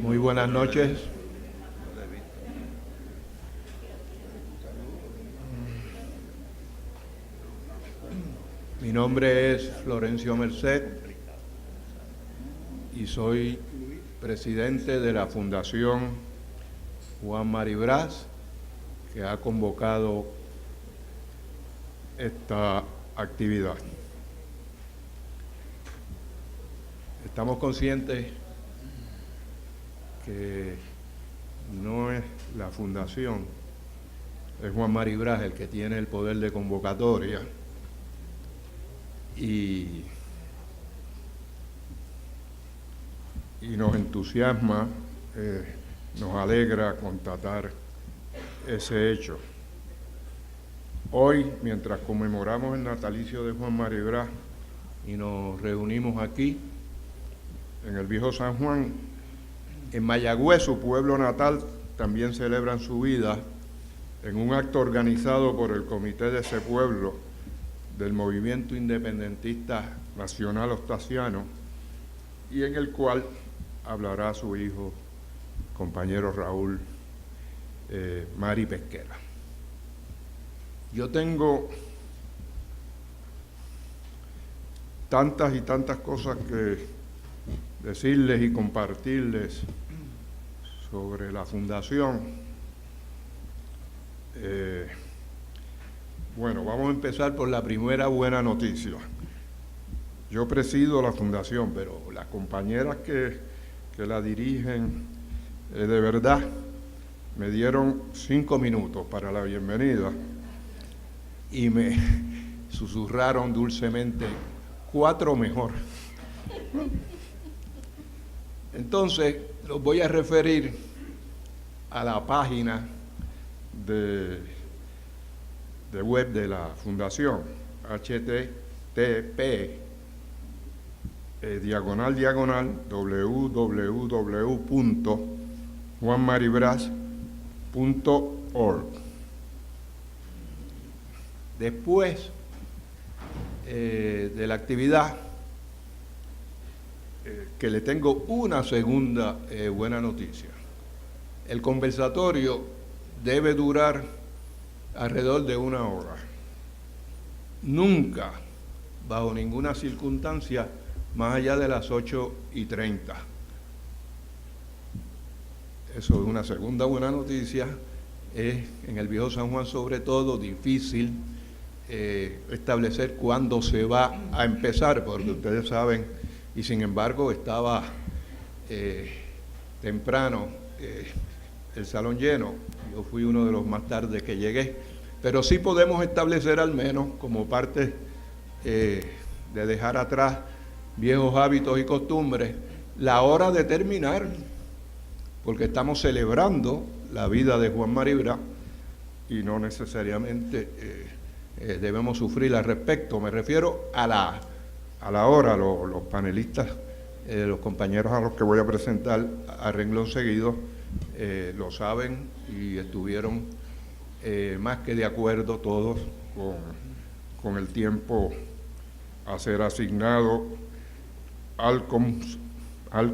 Muy buenas noches. Mi nombre es Florencio Merced y soy presidente de la Fundación Juan Maribraz, que ha convocado esta actividad. Estamos conscientes que no es la Fundación, es Juan Maribraz el que tiene el poder de convocatoria y nos entusiasma, nos alegra constatar ese hecho. Hoy, mientras conmemoramos el natalicio de Juan Maribraz y nos reunimos aquí, en el Viejo San Juan, en Mayagüez, su pueblo natal, también celebran su vida en un acto organizado por el comité de ese pueblo del Movimiento Independentista Nacional Ostasiano, y en el cual hablará su hijo, compañero Raúl Mari Pesquera. Yo tengo tantas y tantas cosas que decirles y compartirles sobre la fundación. Bueno, vamos a empezar por la primera buena noticia. Yo presido la fundación, pero las compañeras que la dirigen, de verdad, me dieron 5 minutos para la bienvenida y me susurraron dulcemente 4 mejor. Entonces, los voy a referir a la página de web de la Fundación, www.juanmaribraz.org. Después de la actividad, que le tengo una segunda buena noticia. El conversatorio debe durar alrededor de 1 hora. Nunca, bajo ninguna circunstancia, más allá de las 8:30. Eso es una segunda buena noticia. Es en el Viejo San Juan, sobre todo, difícil establecer cuándo se va a empezar, porque ustedes saben, y sin embargo estaba temprano el salón lleno. Yo fui uno de los más tarde que llegué, pero sí podemos establecer al menos, como parte de dejar atrás viejos hábitos y costumbres, la hora de terminar, porque estamos celebrando la vida de Juan Maribraz y no necesariamente debemos sufrir al respecto. Me refiero a la hora. Los panelistas, los compañeros a los que voy a presentar a renglón seguido, lo saben y estuvieron más que de acuerdo todos con el tiempo a ser asignado al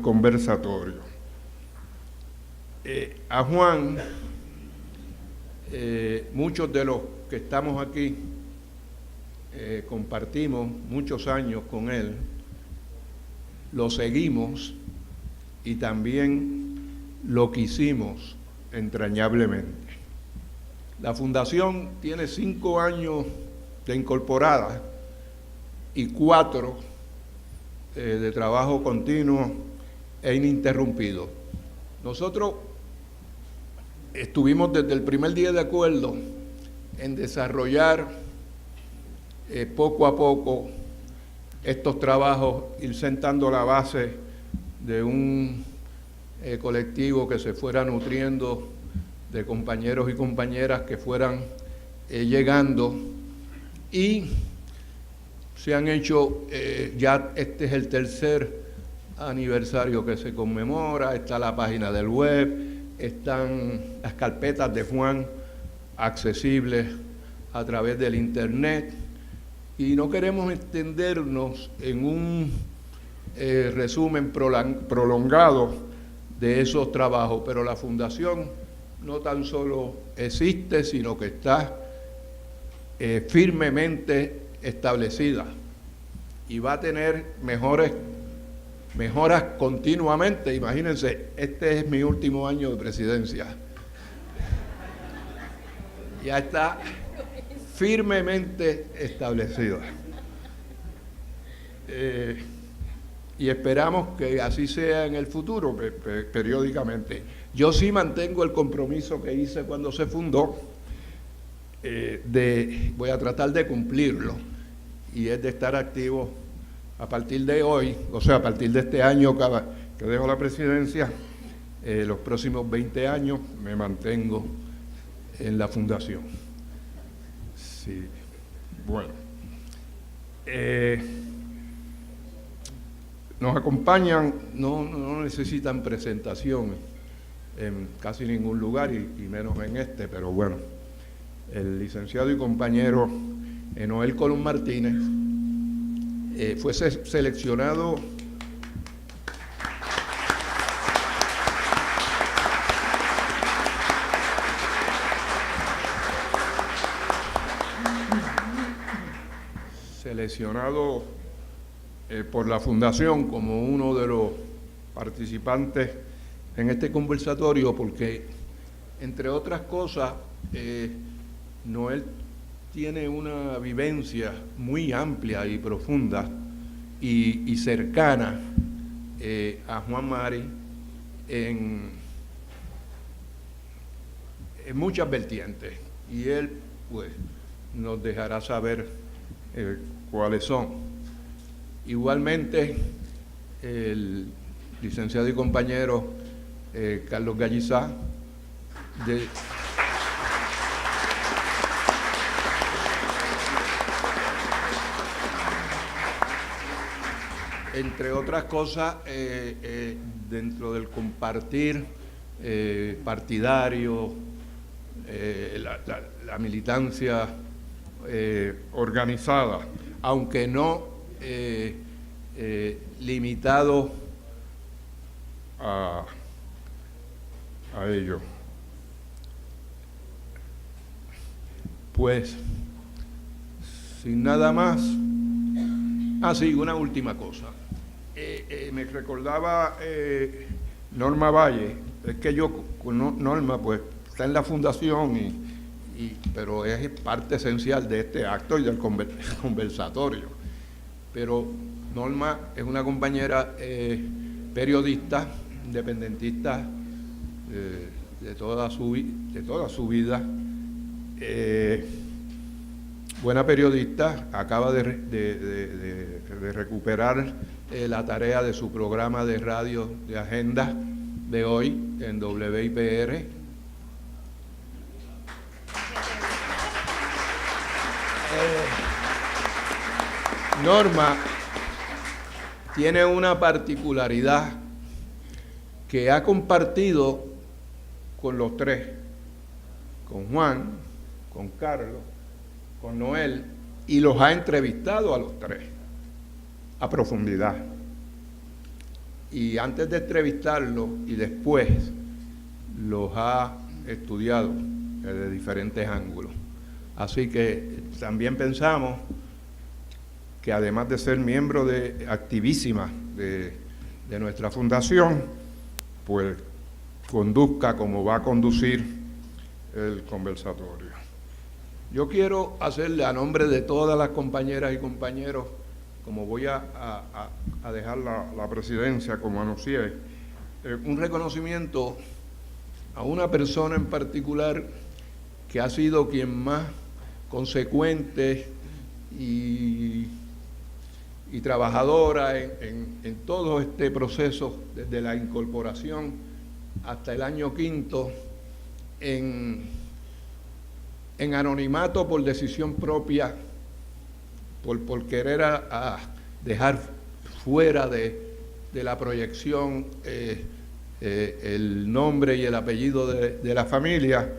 conversatorio. A Juan, muchos de los que estamos aquí compartimos muchos años con él, lo seguimos y también lo quisimos entrañablemente. La fundación tiene 5 años de incorporada y 4 de trabajo continuo e ininterrumpido. Nosotros estuvimos desde el primer día de acuerdo en desarrollar poco a poco estos trabajos, ir sentando la base de un colectivo que se fuera nutriendo de compañeros y compañeras que fueran llegando, y se han hecho, ya este es el 3er aniversario que se conmemora. Está la página del web, están las carpetas de Juan accesibles a través del internet, y no queremos extendernos en un resumen prolongado de esos trabajos, pero la fundación no tan solo existe, sino que está firmemente establecida y va a tener mejoras continuamente. Imagínense, este es mi último año de presidencia. Ya está firmemente establecida. Y esperamos que así sea en el futuro, periódicamente. Yo sí mantengo el compromiso que hice cuando se fundó, voy a tratar de cumplirlo, y es de estar activo a partir de hoy, o sea, a partir de este año que dejo la presidencia, los próximos 20 años me mantengo en la fundación. Sí, bueno. Nos acompañan, no necesitan presentación en casi ningún lugar y menos en este, pero bueno, el licenciado y compañero Noel Colón Martínez fue seleccionado por la Fundación como uno de los participantes en este conversatorio porque, entre otras cosas, Noel tiene una vivencia muy amplia y profunda y cercana a Juan Mari en muchas vertientes, y él pues nos dejará saber cuáles son. Igualmente, el licenciado y compañero Carlos Gallizá, entre otras cosas, dentro del compartir partidario, la militancia organizada, aunque no limitado a ello. Pues, sin nada más. Sí, una última cosa. Me recordaba Norma Valle, es que yo con Norma pues está en la fundación, pero es parte esencial de este acto y del conversatorio. Pero Norma es una compañera periodista, independentista de toda su vida, buena periodista, acaba de recuperar la tarea de su programa de radio de agenda de hoy en WIPR. Norma tiene una particularidad que ha compartido con los tres, con Juan, con Carlos, con Noel, y los ha entrevistado a los tres a profundidad. Y antes de entrevistarlos y después los ha estudiado desde diferentes ángulos. Así que también pensamos que además de ser miembro activísima de nuestra fundación, pues conduzca como va a conducir el conversatorio. Yo quiero hacerle, a nombre de todas las compañeras y compañeros, como voy a dejar la presidencia, como anuncié, un reconocimiento a una persona en particular que ha sido quien más consecuente y trabajadora en todo este proceso, desde la incorporación hasta el año 5, en anonimato por decisión propia, por querer dejar fuera de la proyección el nombre y el apellido de la familia,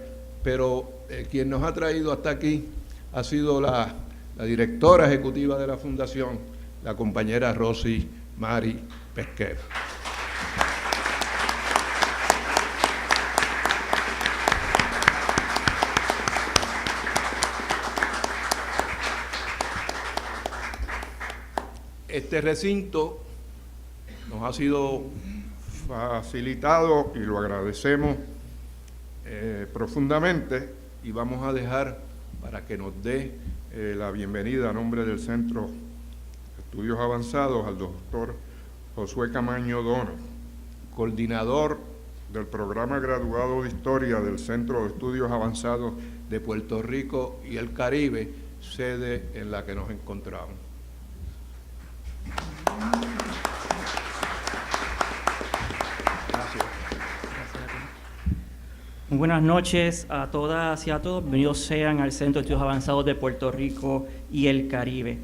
pero quien nos ha traído hasta aquí ha sido la directora ejecutiva de la Fundación, la compañera Rosy Mari Pesquera. Este recinto nos ha sido facilitado y lo agradecemos profundamente, y vamos a dejar para que nos dé la bienvenida a nombre del Centro de Estudios Avanzados al doctor Josué Camaño Dono, coordinador del programa graduado de Historia del Centro de Estudios Avanzados de Puerto Rico y el Caribe, sede en la que nos encontramos. Gracias. Muy buenas noches a todas y a todos. Bienvenidos sean al Centro de Estudios Avanzados de Puerto Rico y el Caribe.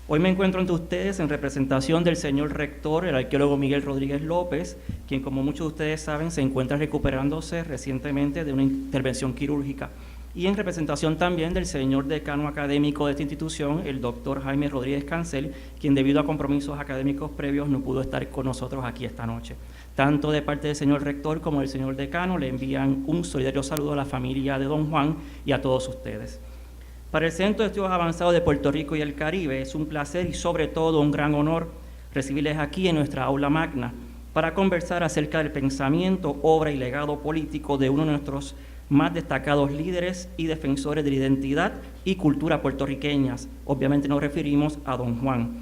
Hoy me encuentro ante ustedes en representación del señor rector, el arqueólogo Miguel Rodríguez López, quien, como muchos de ustedes saben, se encuentra recuperándose recientemente de una intervención quirúrgica, y en representación también del señor decano académico de esta institución, el doctor Jaime Rodríguez Cancel, quien debido a compromisos académicos previos no pudo estar con nosotros aquí esta noche. Tanto de parte del señor rector como del señor decano le envían un solidario saludo a la familia de don Juan y a todos ustedes. Para el Centro de Estudios Avanzados de Puerto Rico y el Caribe es un placer y sobre todo un gran honor recibirles aquí en nuestra aula magna para conversar acerca del pensamiento, obra y legado político de uno de nuestros más destacados líderes y defensores de la identidad y cultura puertorriqueñas. Obviamente nos referimos a don Juan,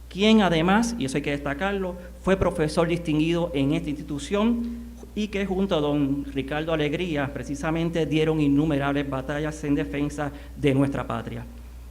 quien además, y eso hay que destacarlo, fue profesor distinguido en esta institución y que junto a don Ricardo Alegría precisamente dieron innumerables batallas en defensa de nuestra patria.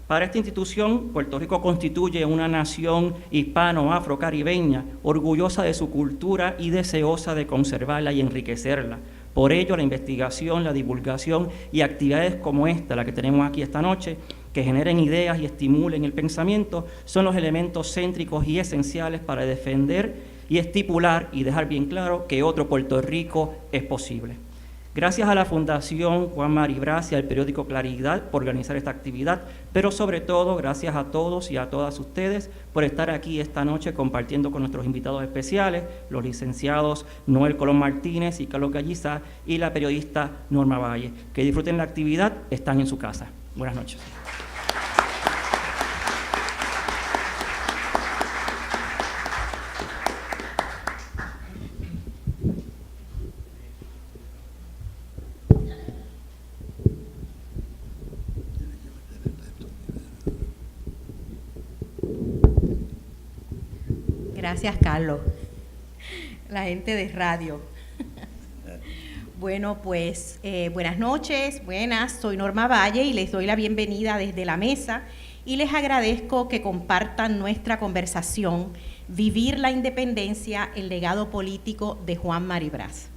Para esta institución, Puerto Rico constituye una nación hispano-afrocaribeña, orgullosa de su cultura y deseosa de conservarla y enriquecerla. Por ello, la investigación, la divulgación y actividades como esta, la que tenemos aquí esta noche, que generen ideas y estimulen el pensamiento, son los elementos céntricos y esenciales para defender y estipular y dejar bien claro que otro Puerto Rico es posible. Gracias a la Fundación Juan Maribraz y al periódico Claridad por organizar esta actividad, pero sobre todo gracias a todos y a todas ustedes por estar aquí esta noche compartiendo con nuestros invitados especiales, los licenciados Noel Colón Martínez y Carlos Gallizá y la periodista Norma Valle. Que disfruten la actividad, están en su casa. Buenas noches. Gracias, Carlos. La gente de radio. Bueno, pues buenas noches, soy Norma Valle y les doy la bienvenida desde la mesa y les agradezco que compartan nuestra conversación, Vivir la Independencia, el legado político de Juan Maribraz.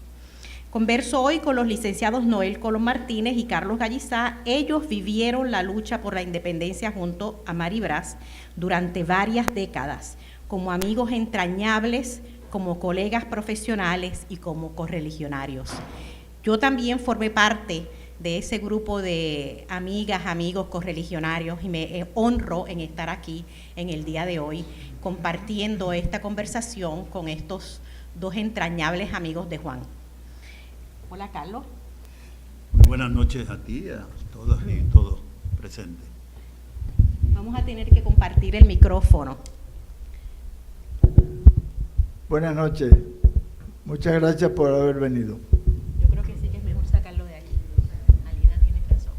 Converso hoy con los licenciados Noel Colón Martínez y Carlos Gallizá. Ellos vivieron la lucha por la independencia junto a Maribraz durante varias décadas, como amigos entrañables, como colegas profesionales y como correligionarios. Yo también formé parte de ese grupo de amigas, amigos correligionarios y me honro en estar aquí en el día de hoy compartiendo esta conversación con estos dos entrañables amigos de Juan. Hola, Carlos. Muy buenas noches a ti, a todas y todos presentes. Vamos a tener que compartir el micrófono. Buenas noches. Muchas gracias por haber venido. Yo creo que sí que es mejor sacarlo de aquí. Alida tiene razón.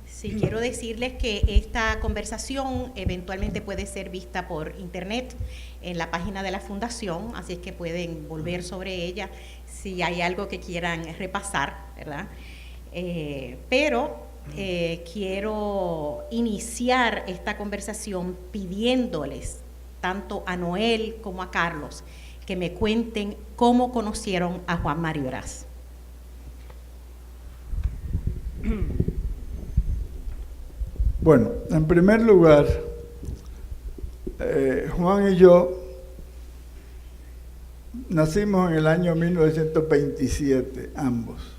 Sí, quiero decirles que esta conversación eventualmente puede ser vista por internet en la página de la Fundación, así es que pueden volver sobre ella si hay algo que quieran repasar, ¿verdad? Quiero iniciar esta conversación pidiéndoles tanto a Noel como a Carlos que me cuenten cómo conocieron a Juan Maribraz. Bueno, en primer lugar, Juan y yo nacimos en el año 1927, ambos.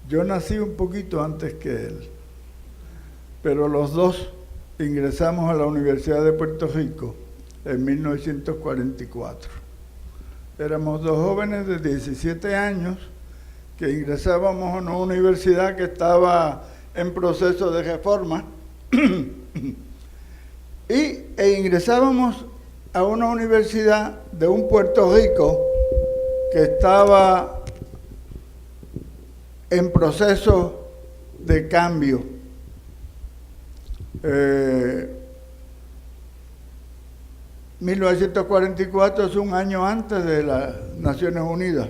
Yo nací un poquito antes que él, pero los dos ingresamos a la Universidad de Puerto Rico en 1944. Éramos dos jóvenes de 17 años que ingresábamos a una universidad que estaba en proceso de reforma e ingresábamos a una universidad de un Puerto Rico que estaba en proceso de cambio. 1944 es un año antes de las Naciones Unidas,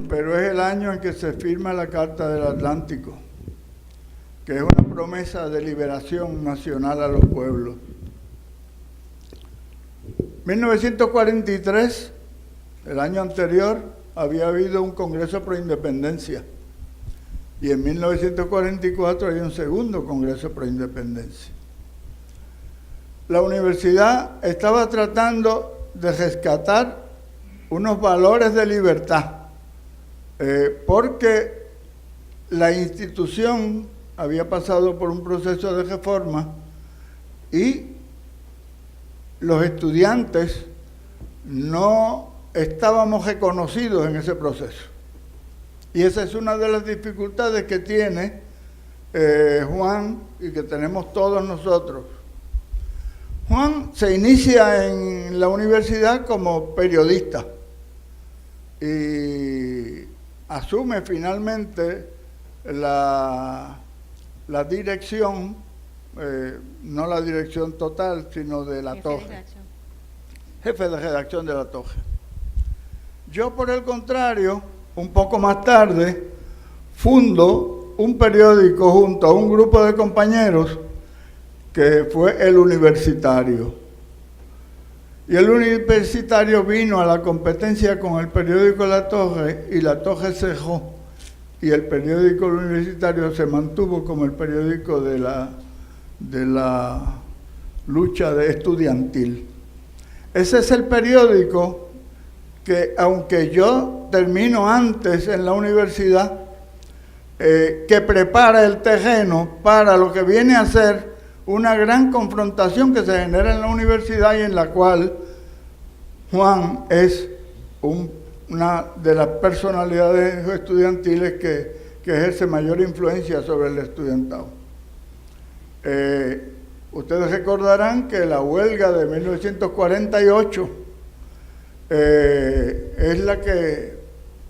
pero es el año en que se firma la Carta del Atlántico, que es una promesa de liberación nacional a los pueblos. 1943, el año anterior, había habido un Congreso pro Independencia, y en 1944 hay un segundo Congreso pro Independencia. La universidad estaba tratando de rescatar unos valores de libertad, porque la institución había pasado por un proceso de reforma y los estudiantes no estábamos reconocidos en ese proceso. Y esa es una de las dificultades que tiene Juan y que tenemos todos nosotros. Juan se inicia en la universidad como periodista y asume finalmente la dirección, no la dirección total, sino de La Toje. Jefe de redacción de La Toje. Yo, por el contrario, un poco más tarde, fundo un periódico junto a un grupo de compañeros que fue El Universitario. Y El Universitario vino a la competencia con el periódico La Toje y La Toje cejó. Y el periódico El Universitario se mantuvo como el periódico de la lucha estudiantil. Ese es el periódico que, aunque yo termino antes en la universidad, que prepara el terreno para lo que viene a ser una gran confrontación que se genera en la universidad y en la cual Juan es una de las personalidades estudiantiles que ejerce mayor influencia sobre el estudiantado. Ustedes recordarán que la huelga de 1948 es la que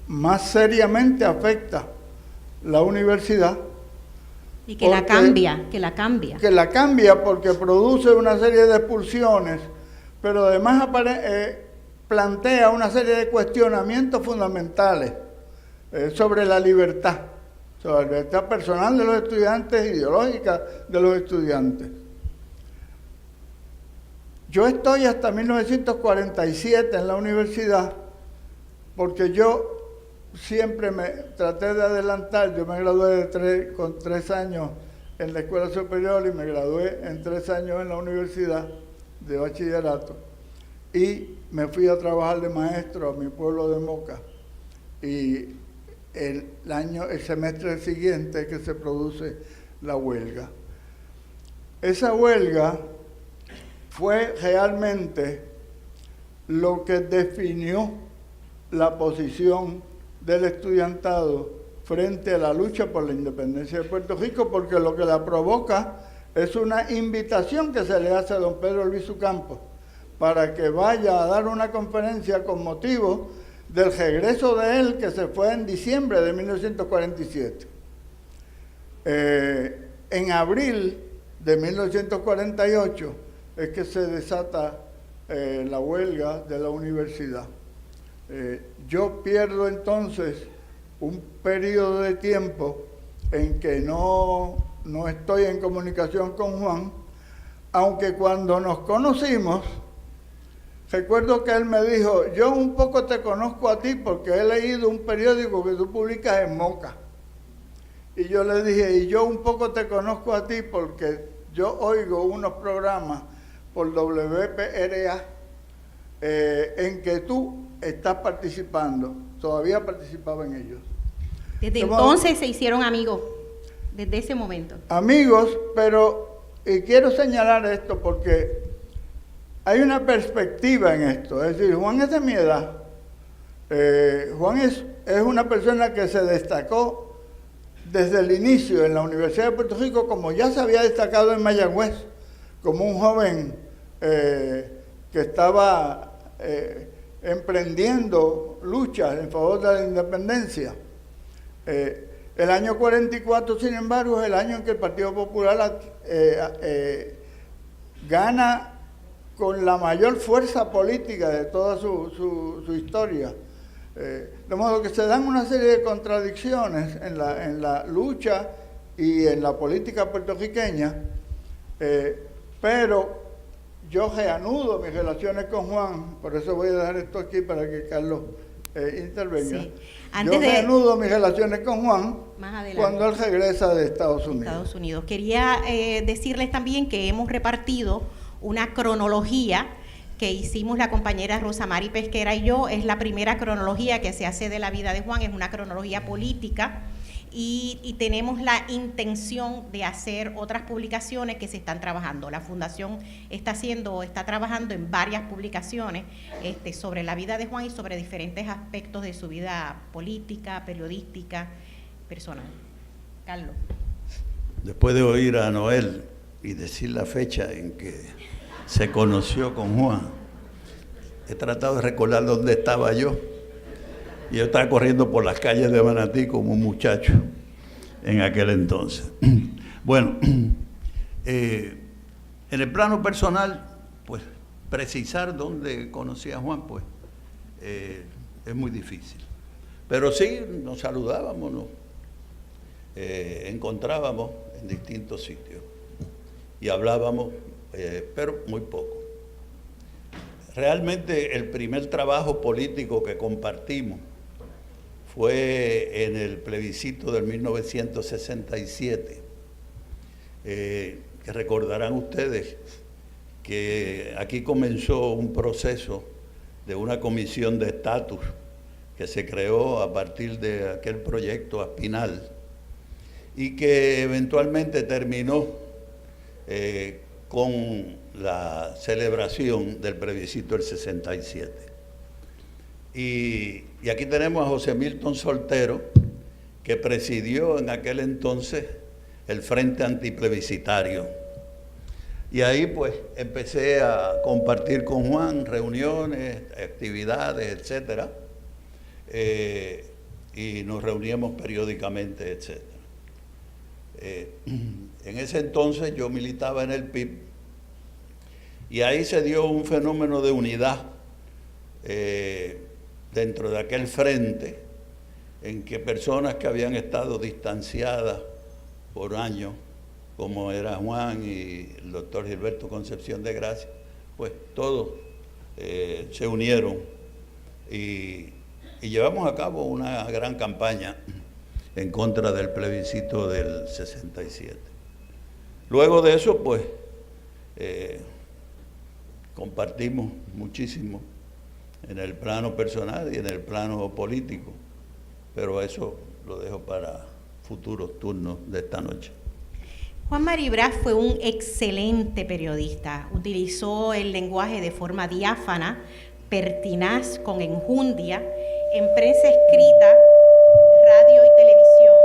más seriamente afecta la universidad. Y que la cambia. Que la cambia porque produce una serie de expulsiones, pero además plantea una serie de cuestionamientos fundamentales sobre la libertad personal de los estudiantes, ideológica de los estudiantes. Yo estoy hasta 1947 en la universidad porque yo siempre me traté de adelantar. Yo me gradué con 3 años en la escuela superior y me gradué en 3 años en la universidad de bachillerato. Y me fui a trabajar de maestro a mi pueblo de Moca. Y el semestre siguiente que se produce la huelga. Esa huelga fue realmente lo que definió la posición del estudiantado frente a la lucha por la independencia de Puerto Rico, porque lo que la provoca es una invitación que se le hace a don Pedro Albizu Campos para que vaya a dar una conferencia con motivo del regreso de él, que se fue en diciembre de 1947. En abril de 1948 es que se desata la huelga de la universidad. Yo pierdo entonces un periodo de tiempo en que no estoy en comunicación con Juan, aunque cuando nos conocimos, recuerdo que él me dijo: yo un poco te conozco a ti porque he leído un periódico que tú publicas en Moca. Y yo le dije: y yo un poco te conozco a ti porque yo oigo unos programas por WPRA en que tú estás participando. Todavía participaba en ellos. Desde entonces se hicieron amigos, desde ese momento. Amigos, pero quiero señalar esto porque hay una perspectiva en esto. Es decir, Juan es de mi edad. Juan es una persona que se destacó desde el inicio en la Universidad de Puerto Rico, como ya se había destacado en Mayagüez, como un joven que estaba emprendiendo luchas en favor de la independencia. El año 44, sin embargo, es el año en que el Partido Popular gana con la mayor fuerza política de toda su historia. De modo que se dan una serie de contradicciones en la lucha y en la política puertorriqueña, pero yo reanudo mis relaciones con Juan, por eso voy a dejar esto aquí para que Carlos intervenga. Sí. Yo reanudo mis relaciones con Juan más adelante, cuando él regresa de Estados Unidos. Quería decirles también que hemos repartido una cronología que hicimos la compañera Rosa Mari Pesquera y yo. Es la primera cronología que se hace de la vida de Juan, es una cronología política, y tenemos la intención de hacer otras publicaciones que se están trabajando. La Fundación está trabajando en varias publicaciones sobre la vida de Juan y sobre diferentes aspectos de su vida política, periodística, personal. Carlos. Después de oír a Noel y decir la fecha en que se conoció con Juan, he tratado de recordar dónde estaba yo. Y yo estaba corriendo por las calles de Manatí como un muchacho en aquel entonces. Bueno, en el plano personal, pues precisar dónde conocí a Juan, pues es muy difícil. Pero sí nos saludábamos, nos encontrábamos en distintos sitios y hablábamos, pero muy poco. Realmente el primer trabajo político que compartimos fue en el plebiscito del 1967, que recordarán ustedes que aquí comenzó un proceso de una comisión de estatus que se creó a partir de aquel proyecto Aspinal y que eventualmente terminó con la celebración del plebiscito del 67. Y aquí tenemos a José Milton Soltero, que presidió en aquel entonces el Frente Antiplebiscitario. Y ahí pues empecé a compartir con Juan reuniones, actividades, etcétera, y nos reuníamos periódicamente, etcétera. En ese entonces yo militaba en el PIB y ahí se dio un fenómeno de unidad dentro de aquel frente, en que personas que habían estado distanciadas por años, como era Juan y el doctor Gilberto Concepción de Gracia, pues todos se unieron y llevamos a cabo una gran campaña en contra del plebiscito del 67. Luego de eso, pues, compartimos muchísimo en el plano personal y en el plano político, pero eso lo dejo para futuros turnos de esta noche. Juan Maribraz fue un excelente periodista. Utilizó el lenguaje de forma diáfana, pertinaz, con enjundia, en prensa escrita, radio y televisión.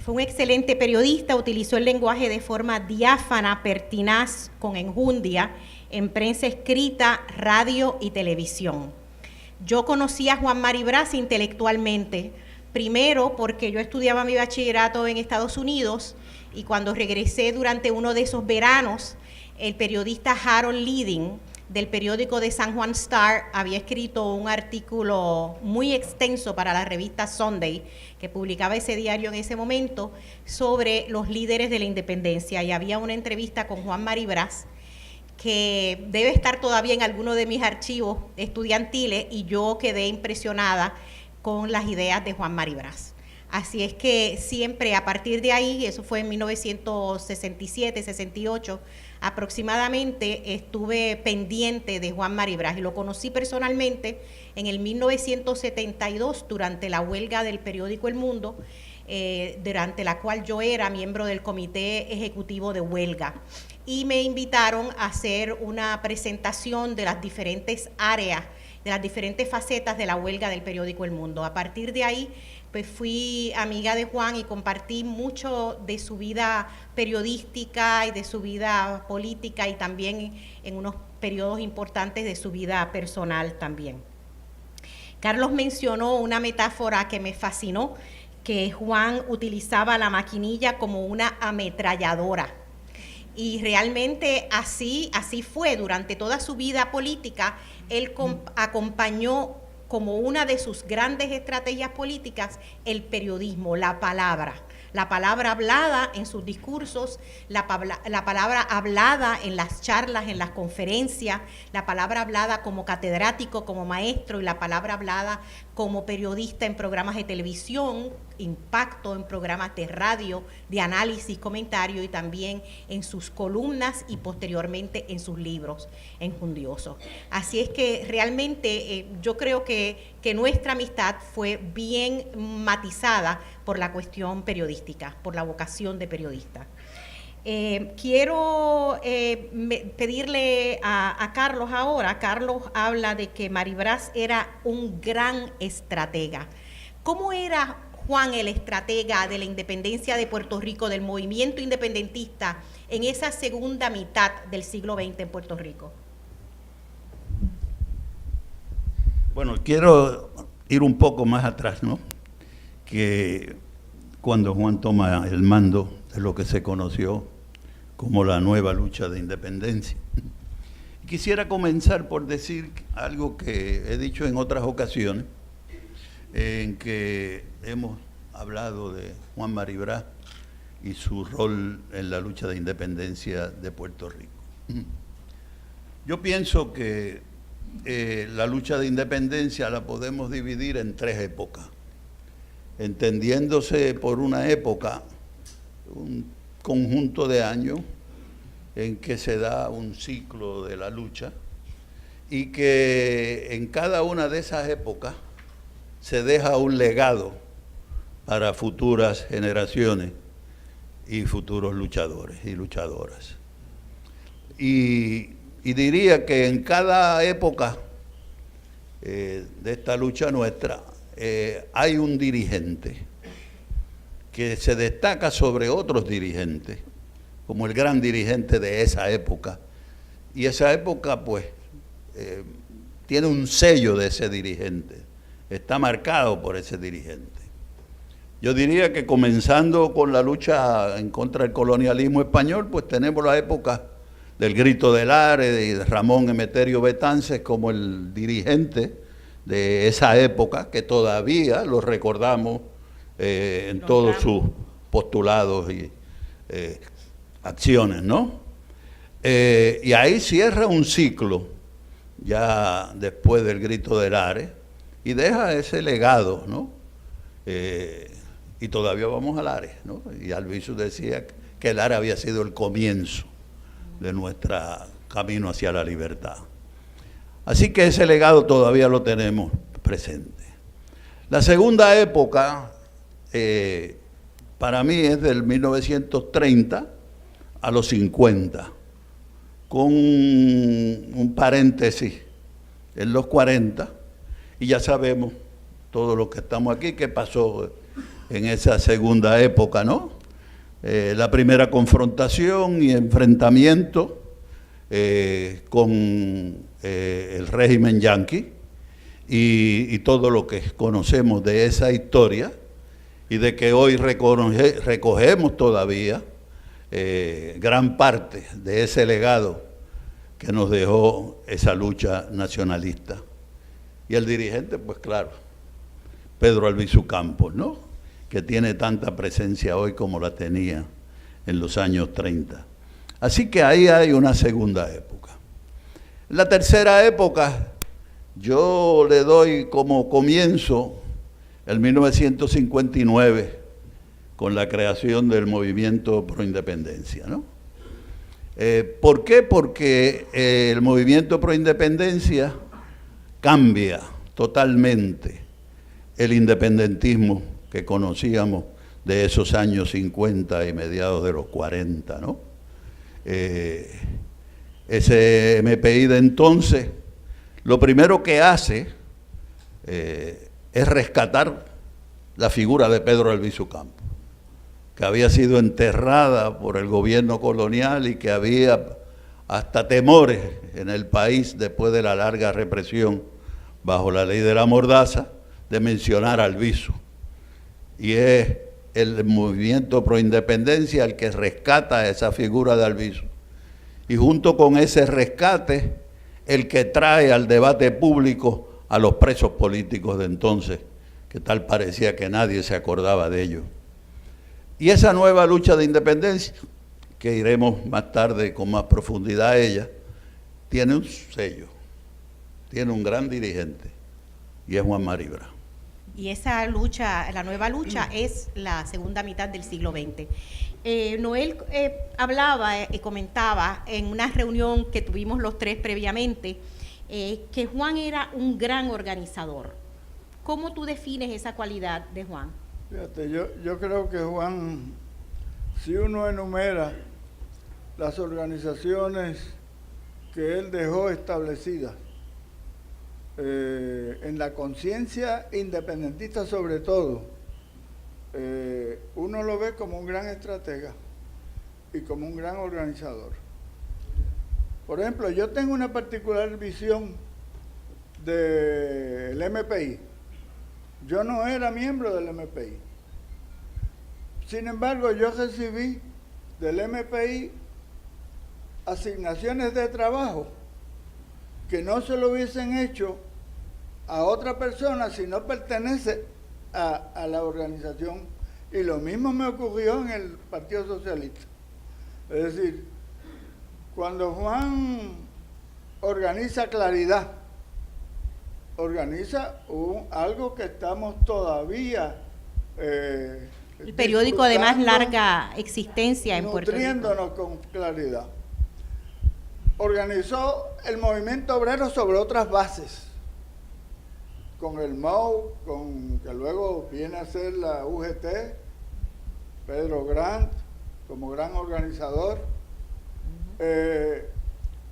Fue un excelente periodista, utilizó el lenguaje de forma diáfana, pertinaz, con enjundia, en prensa escrita, radio y televisión. Yo conocí a Juan Maribraz intelectualmente, primero porque yo estudiaba mi bachillerato en Estados Unidos y cuando regresé durante uno de esos veranos, el periodista Harold Leading, del periódico de San Juan Star, había escrito un artículo muy extenso para la revista Sunday, que publicaba ese diario en ese momento, sobre los líderes de la independencia, y había una entrevista con Juan Maribraz, que debe estar todavía en alguno de mis archivos estudiantiles, y yo quedé impresionada con las ideas de Juan Maribraz. Así es que siempre a partir de ahí, eso fue en 1967, 68 aproximadamente, estuve pendiente de Juan Maribraz y lo conocí personalmente en el 1972 durante la huelga del periódico El Mundo, durante la cual yo era miembro del comité ejecutivo de huelga. Y me invitaron a hacer una presentación de las diferentes áreas, de las diferentes facetas de la huelga del periódico El Mundo. A partir de ahí, pues fui amiga de Juan y compartí mucho de su vida periodística y de su vida política y también en unos periodos importantes de su vida personal también. Carlos mencionó una metáfora que me fascinó, que Juan utilizaba la maquinilla como una ametralladora. Y realmente así fue. Durante toda su vida política, él acompañó como una de sus grandes estrategias políticas el periodismo, la palabra hablada en sus discursos, la palabra hablada en las charlas, en las conferencias, la palabra hablada como catedrático, como maestro, y la palabra hablada como periodista en programas de televisión, impacto en programas de radio, de análisis, comentario, y también en sus columnas y posteriormente en sus libros enjundiosos. Así es que realmente yo creo que nuestra amistad fue bien matizada por la cuestión periodística, por la vocación de periodista. Quiero pedirle a Carlos ahora. Carlos habla de que Maribraz era un gran estratega. ¿Cómo era Juan el estratega de la independencia de Puerto Rico, del movimiento independentista en esa segunda mitad del siglo XX en Puerto Rico? Bueno, quiero ir un poco más atrás, ¿no? Que cuando Juan toma el mando de lo que se conoció como la nueva lucha de independencia. Quisiera comenzar por decir algo que he dicho en otras ocasiones, en que hemos hablado de Juan Maribraz y su rol en la lucha de independencia de Puerto Rico. Yo pienso que la lucha de independencia la podemos dividir en tres épocas, entendiéndose por una época un conjunto de años en que se da un ciclo de la lucha y que en cada una de esas épocas se deja un legado para futuras generaciones y futuros luchadores y luchadoras. Y diría que en cada época de esta lucha nuestra hay un dirigente que se destaca sobre otros dirigentes, como el gran dirigente de esa época. Y esa época, pues, tiene un sello de ese dirigente, está marcado por ese dirigente. Yo diría que comenzando con la lucha en contra del colonialismo español, pues tenemos la época del Grito del Ares y de Ramón Emeterio Betances como el dirigente de esa época, que todavía lo recordamos en todos sus postulados y acciones, ¿no? Y ahí cierra un ciclo, ya después del Grito del Ares, y deja ese legado, ¿no? Y todavía vamos al Ares, ¿no? Y Albizu decía que el Ares había sido el comienzo de nuestro camino hacia la libertad. Así que ese legado todavía lo tenemos presente. La segunda época, para mí, es del 1930 a los 50, con un paréntesis en los 40, y ya sabemos, todos los que estamos aquí, qué pasó en esa segunda época, ¿no? La primera confrontación y enfrentamiento con el régimen yanqui y todo lo que conocemos de esa historia y de que hoy recogemos todavía gran parte de ese legado que nos dejó esa lucha nacionalista. Y el dirigente, pues claro, Pedro Albizu Campos, ¿no? Que tiene tanta presencia hoy como la tenía en los años 30. Así que ahí hay una segunda época. La tercera época, yo le doy como comienzo en 1959 con la creación del movimiento pro independencia, ¿no? ¿Por qué? Porque el movimiento pro independencia cambia totalmente el independentismo que conocíamos de esos años 50 y mediados de los 40, ¿no? Ese MPI de entonces, lo primero que hace es rescatar la figura de Pedro Albizu Campos, que había sido enterrada por el gobierno colonial y que había hasta temores en el país después de la larga represión bajo la ley de la Mordaza de mencionar a Albizu. Y es el movimiento pro independencia el que rescata esa figura de Albizu. Y junto con ese rescate, el que trae al debate público a los presos políticos de entonces, que tal parecía que nadie se acordaba de ellos. Y esa nueva lucha de independencia, que iremos más tarde con más profundidad a ella, tiene un sello, tiene un gran dirigente, y es Juan Maribra. Y esa lucha, la nueva lucha, es la segunda mitad del siglo XX. Noel hablaba y comentaba en una reunión que tuvimos los tres previamente, que Juan era un gran organizador. ¿Cómo tú defines esa cualidad de Juan? Fíjate, yo creo que Juan, si uno enumera las organizaciones que él dejó establecidas, en la conciencia independentista sobre todo, uno lo ve como un gran estratega y como un gran organizador. Por ejemplo, yo tengo una particular visión del MPI. Yo no era miembro del MPI. Sin embargo, yo recibí del MPI asignaciones de trabajo que no se lo hubiesen hecho a otra persona si no pertenece a la organización. Y lo mismo me ocurrió en el Partido Socialista. Es decir, cuando Juan organiza Claridad, organiza algo que estamos todavía el periódico de más larga existencia en Puerto Rico, nutriéndonos con Claridad. Organizó el movimiento obrero sobre otras bases, con el MOU, que luego viene a ser la UGT, Pedro Grant como gran organizador.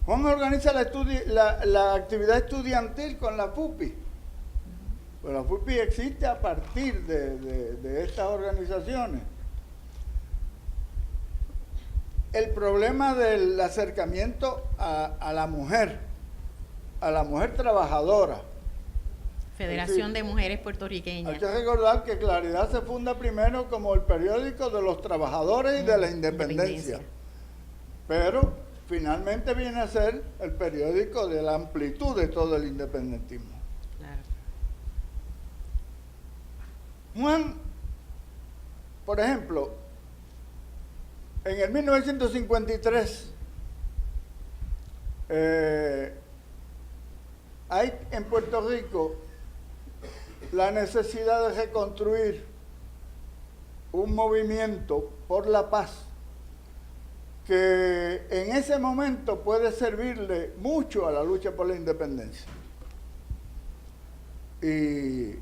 Juan organiza la actividad estudiantil con la FUPI. Pues la FUPI existe a partir de estas organizaciones. El problema del acercamiento a la mujer trabajadora. Federación de Mujeres Puertorriqueñas. Hay que recordar que Claridad se funda primero como el periódico de los trabajadores y de la independencia. Pero finalmente viene a ser el periódico de la amplitud de todo el independentismo. Claro. Juan, por ejemplo, en el 1953 hay en Puerto Rico la necesidad de reconstruir un movimiento por la paz que en ese momento puede servirle mucho a la lucha por la independencia. Y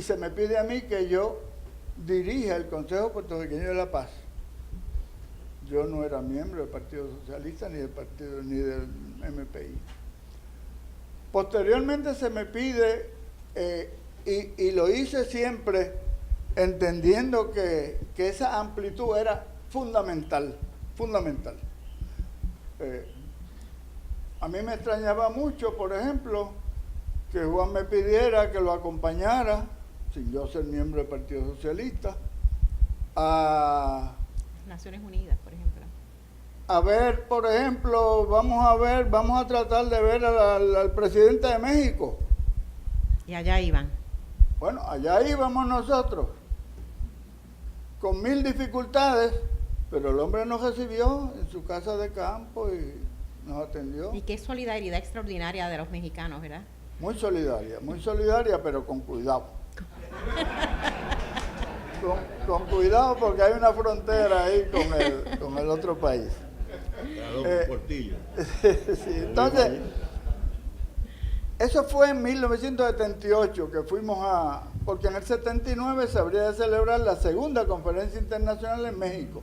se me pide a mí que yo dirija el Consejo Puertorriqueño de la Paz. Yo no era miembro del Partido Socialista ni del MPI. Posteriormente se me pide, y lo hice siempre entendiendo que esa amplitud era fundamental. A mí me extrañaba mucho, por ejemplo, que Juan me pidiera que lo acompañara, sin yo ser miembro del Partido Socialista, a Naciones Unidas, por ejemplo. A ver, por ejemplo, vamos a tratar de ver al presidente de México. Y allá iban. Bueno, allá íbamos nosotros, con 1000 dificultades, pero el hombre nos recibió en su casa de campo y nos atendió. Y qué solidaridad extraordinaria de los mexicanos, ¿verdad? muy solidaria, pero con cuidado. Con cuidado porque hay una frontera ahí con el otro país. Sí, entonces, eso fue en 1978 que fuimos porque en el 79 se habría de celebrar la segunda conferencia internacional en México.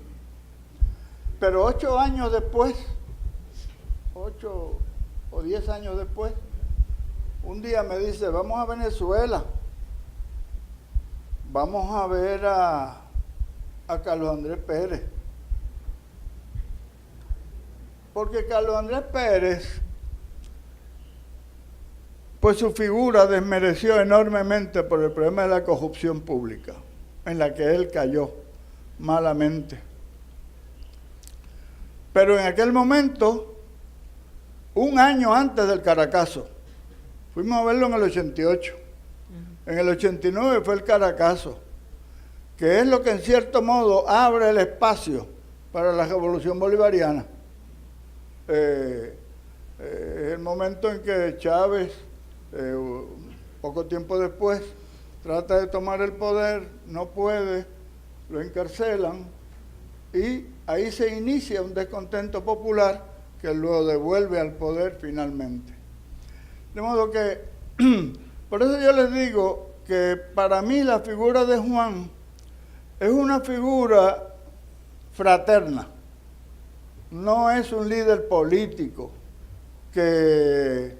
Pero 8 años después, 8 o 10 años después, un día me dice, vamos a Venezuela, vamos a ver a Carlos Andrés Pérez. Porque Carlos Andrés Pérez, pues su figura desmereció enormemente por el problema de la corrupción pública, en la que él cayó malamente. Pero en aquel momento, un año antes del Caracazo, fuimos a verlo en el 88, en el 89 fue el Caracazo, que es lo que en cierto modo abre el espacio para la revolución bolivariana. El momento en que Chávez, poco tiempo después, trata de tomar el poder, no puede, lo encarcelan y ahí se inicia un descontento popular que lo devuelve al poder finalmente. De modo que, por eso yo les digo que para mí la figura de Juan es una figura fraterna. No es un líder político que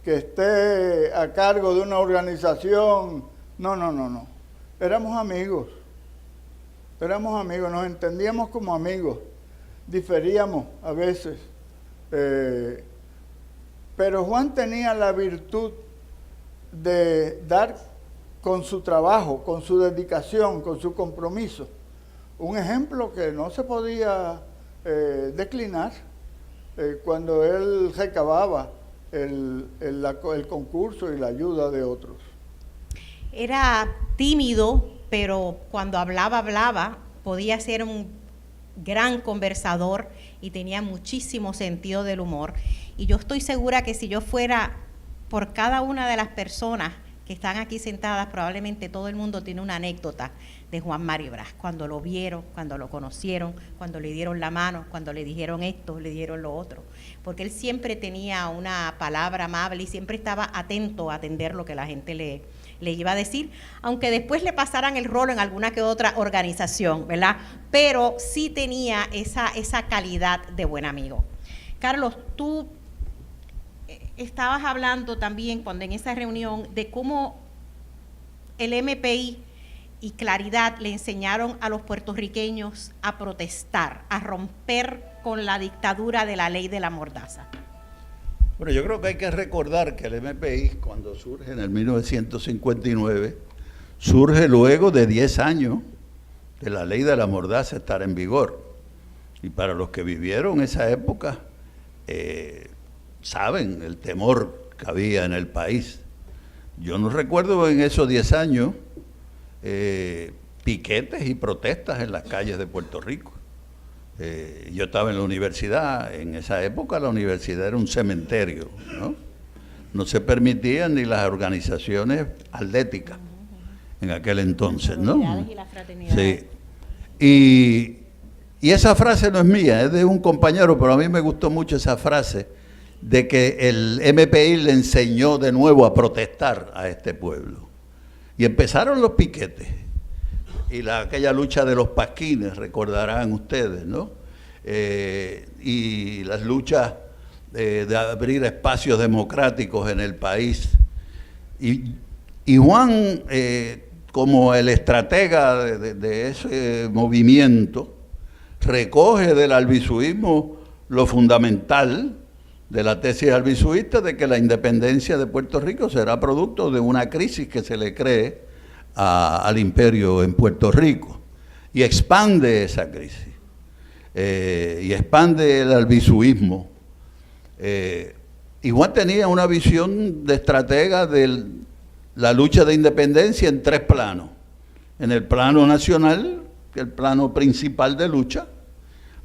esté a cargo de una organización. No. Éramos amigos, nos entendíamos como amigos, diferíamos a veces. Pero Juan tenía la virtud de dar con su trabajo, con su dedicación, con su compromiso, un ejemplo que no se podía declinar cuando él recababa el concurso y la ayuda de otros. Era tímido, pero cuando hablaba, podía ser un gran conversador y tenía muchísimo sentido del humor. Y yo estoy segura que si yo fuera por cada una de las personas que están aquí sentadas, probablemente todo el mundo tiene una anécdota de Juan Mario Brás, cuando lo vieron, cuando lo conocieron, cuando le dieron la mano, cuando le dijeron esto, le dieron lo otro, porque él siempre tenía una palabra amable y siempre estaba atento a atender lo que la gente le iba a decir, aunque después le pasaran el rolo en alguna que otra organización, ¿verdad? Pero sí tenía esa calidad de buen amigo. Carlos, tú estabas hablando también cuando en esa reunión de cómo el MPI y Claridad le enseñaron a los puertorriqueños a protestar, a romper con la dictadura de la ley de la mordaza. Bueno, yo creo que hay que recordar que el MPI, cuando surge en el 1959, surge luego de 10 años de la ley de la mordaza estar en vigor. Y para los que vivieron esa época, saben el temor que había en el país. Yo no recuerdo en esos 10 años piquetes y protestas en las calles de Puerto Rico. Yo estaba en la universidad, en esa época la universidad era un cementerio, ¿no? No se permitían ni las organizaciones atléticas en aquel entonces, ¿no? Y las fraternidades. Sí. Y esa frase no es mía, es de un compañero, pero a mí me gustó mucho esa frase de que el MPI le enseñó de nuevo a protestar a este pueblo. Y empezaron los piquetes y aquella lucha de los pasquines, recordarán ustedes, ¿no? Y las luchas de abrir espacios democráticos en el país. Y Juan, como el estratega de ese movimiento, recoge del albizuismo lo fundamental de la tesis albizuista de que la independencia de Puerto Rico será producto de una crisis que se le cree al imperio en Puerto Rico, y expande esa crisis, y expande el albizuismo. Y Juan tenía una visión de estratega de la lucha de independencia en 3 planos: en el plano nacional, que es el plano principal de lucha;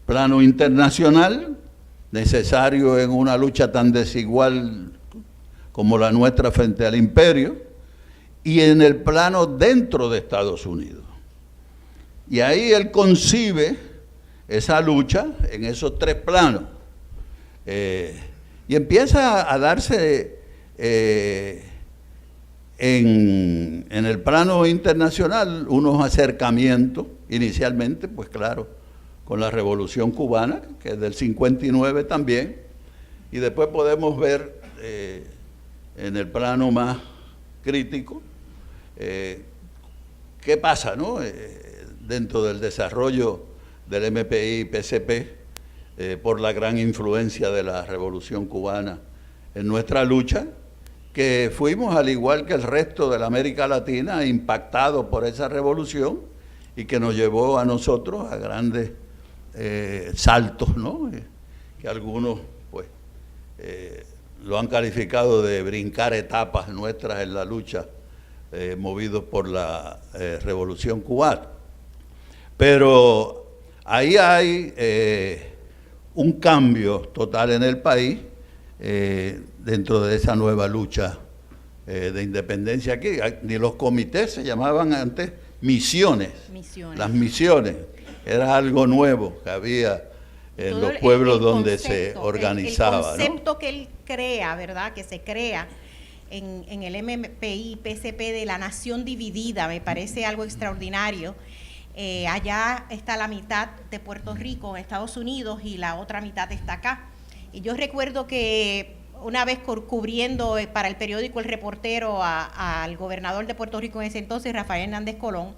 plano internacional, necesario en una lucha tan desigual como la nuestra frente al imperio, y en el plano dentro de Estados Unidos. Y ahí él concibe esa lucha en esos tres planos. Y empieza a darse en el plano internacional unos acercamientos, inicialmente, pues claro, con la Revolución Cubana, que es del 59 también, y después podemos ver en el plano más crítico qué pasa, ¿no? Dentro del desarrollo del MPI y PCP por la gran influencia de la Revolución Cubana en nuestra lucha, que fuimos, al igual que el resto de la América Latina, impactados por esa revolución y que nos llevó a nosotros a grandes saltos, ¿no? Que algunos pues lo han calificado de brincar etapas nuestras en la lucha, movidos por la Revolución Cubana. Pero ahí hay un cambio total en el país dentro de esa nueva lucha de independencia aquí. Ni los comités se llamaban antes misiones. Las misiones era algo nuevo que había en todo los pueblos donde concepto, se organizaba. el concepto, ¿no? que él crea, ¿verdad? Que se crea en el MPI, PCP de la nación dividida, me parece algo extraordinario. Allá está la mitad de Puerto Rico, Estados Unidos, y la otra mitad está acá. Y yo recuerdo que una vez cubriendo para el periódico El Reportero al gobernador de Puerto Rico en ese entonces, Rafael Hernández Colón,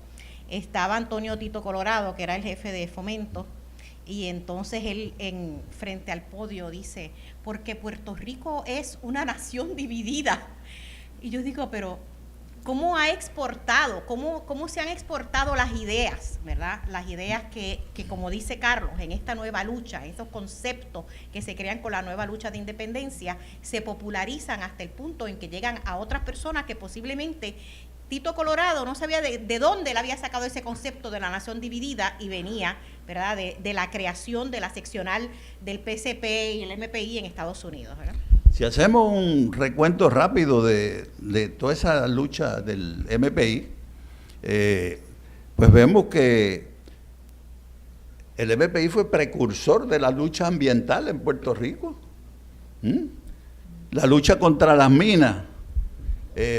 estaba Antonio Tito Colorado, que era el jefe de Fomento, y entonces él frente al podio dice, porque Puerto Rico es una nación dividida. Y yo digo, pero ¿cómo ha exportado? ¿Cómo se han exportado las ideas, verdad? Las ideas que, como dice Carlos, en esta nueva lucha, esos conceptos que se crean con la nueva lucha de independencia, se popularizan hasta el punto en que llegan a otras personas que posiblemente Tito Colorado no sabía de dónde él había sacado ese concepto de la nación dividida, y venía, ¿verdad?, de la creación de la seccional del PCP y el MPI en Estados Unidos, ¿verdad? Si hacemos un recuento rápido de toda esa lucha del MPI, pues vemos que el MPI fue precursor de la lucha ambiental en Puerto Rico. La lucha contra las minas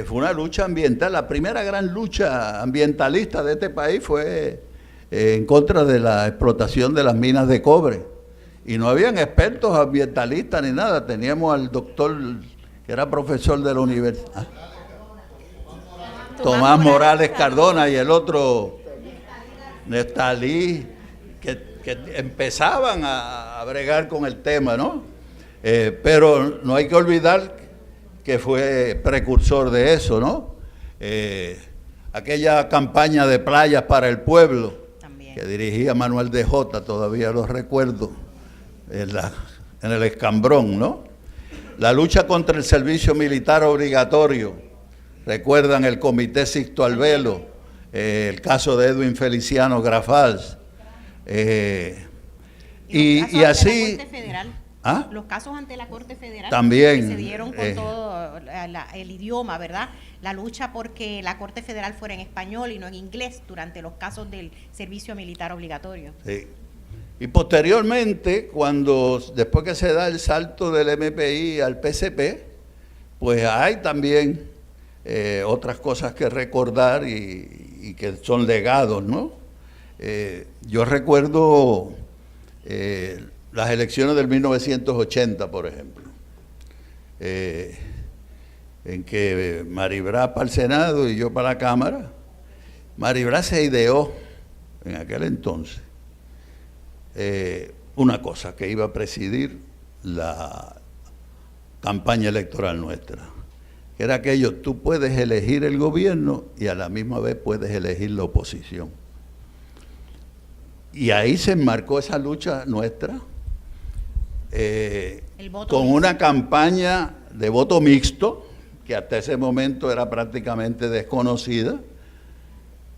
fue una lucha ambiental. La primera gran lucha ambientalista de este país fue en contra de la explotación de las minas de cobre. Y no habían expertos ambientalistas ni nada. Teníamos al doctor, que era profesor de la universidad, Tomás Morales Cardona, y el otro, Nestalí, que empezaban a bregar con el tema, ¿no? Pero no hay que olvidar que fue precursor de eso, ¿no? Aquella campaña de playas para el pueblo, también, que dirigía Manuel de Jota, todavía lo recuerdo, en el Escambrón, ¿no? La lucha contra el servicio militar obligatorio, recuerdan el Comité Sixto Albelo, el caso de Edwin Feliciano Grafals, y así... ¿Ah? Los casos ante la Corte Federal también, que se dieron con todo el idioma, ¿verdad? La lucha porque la Corte Federal fuera en español y no en inglés durante los casos del servicio militar obligatorio. Sí. Y posteriormente, después que se da el salto del MPI al PCP, pues hay también otras cosas que recordar y que son legados, ¿no? Yo recuerdo las elecciones del 1980, por ejemplo, en que Maribra para el Senado y yo para la Cámara. Maribra se ideó en aquel entonces una cosa, que iba a presidir la campaña electoral nuestra, que era aquello: tú puedes elegir el gobierno y a la misma vez puedes elegir la oposición. Y ahí se enmarcó esa lucha nuestra, con una campaña de voto mixto, que hasta ese momento era prácticamente desconocida,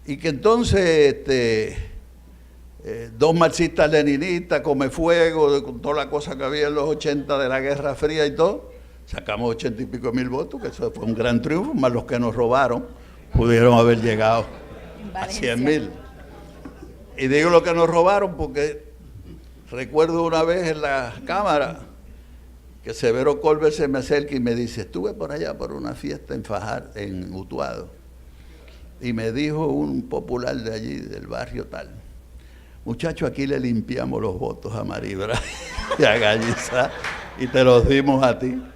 y que entonces dos marxistas leninistas, Comefuego, con toda la cosa que había en los 80 de la Guerra Fría y todo, Sacamos 80 y pico mil votos, que eso fue un gran triunfo, más los que nos robaron, pudieron haber llegado a 100.000. Y digo lo que nos robaron porque recuerdo una vez en la Cámara que Severo Colbert se me acerca y me dice, estuve por allá por una fiesta en Utuado, y me dijo un popular de allí, del barrio tal, muchacho, aquí le limpiamos los votos a Maribra y a Gallizá y te los dimos a ti.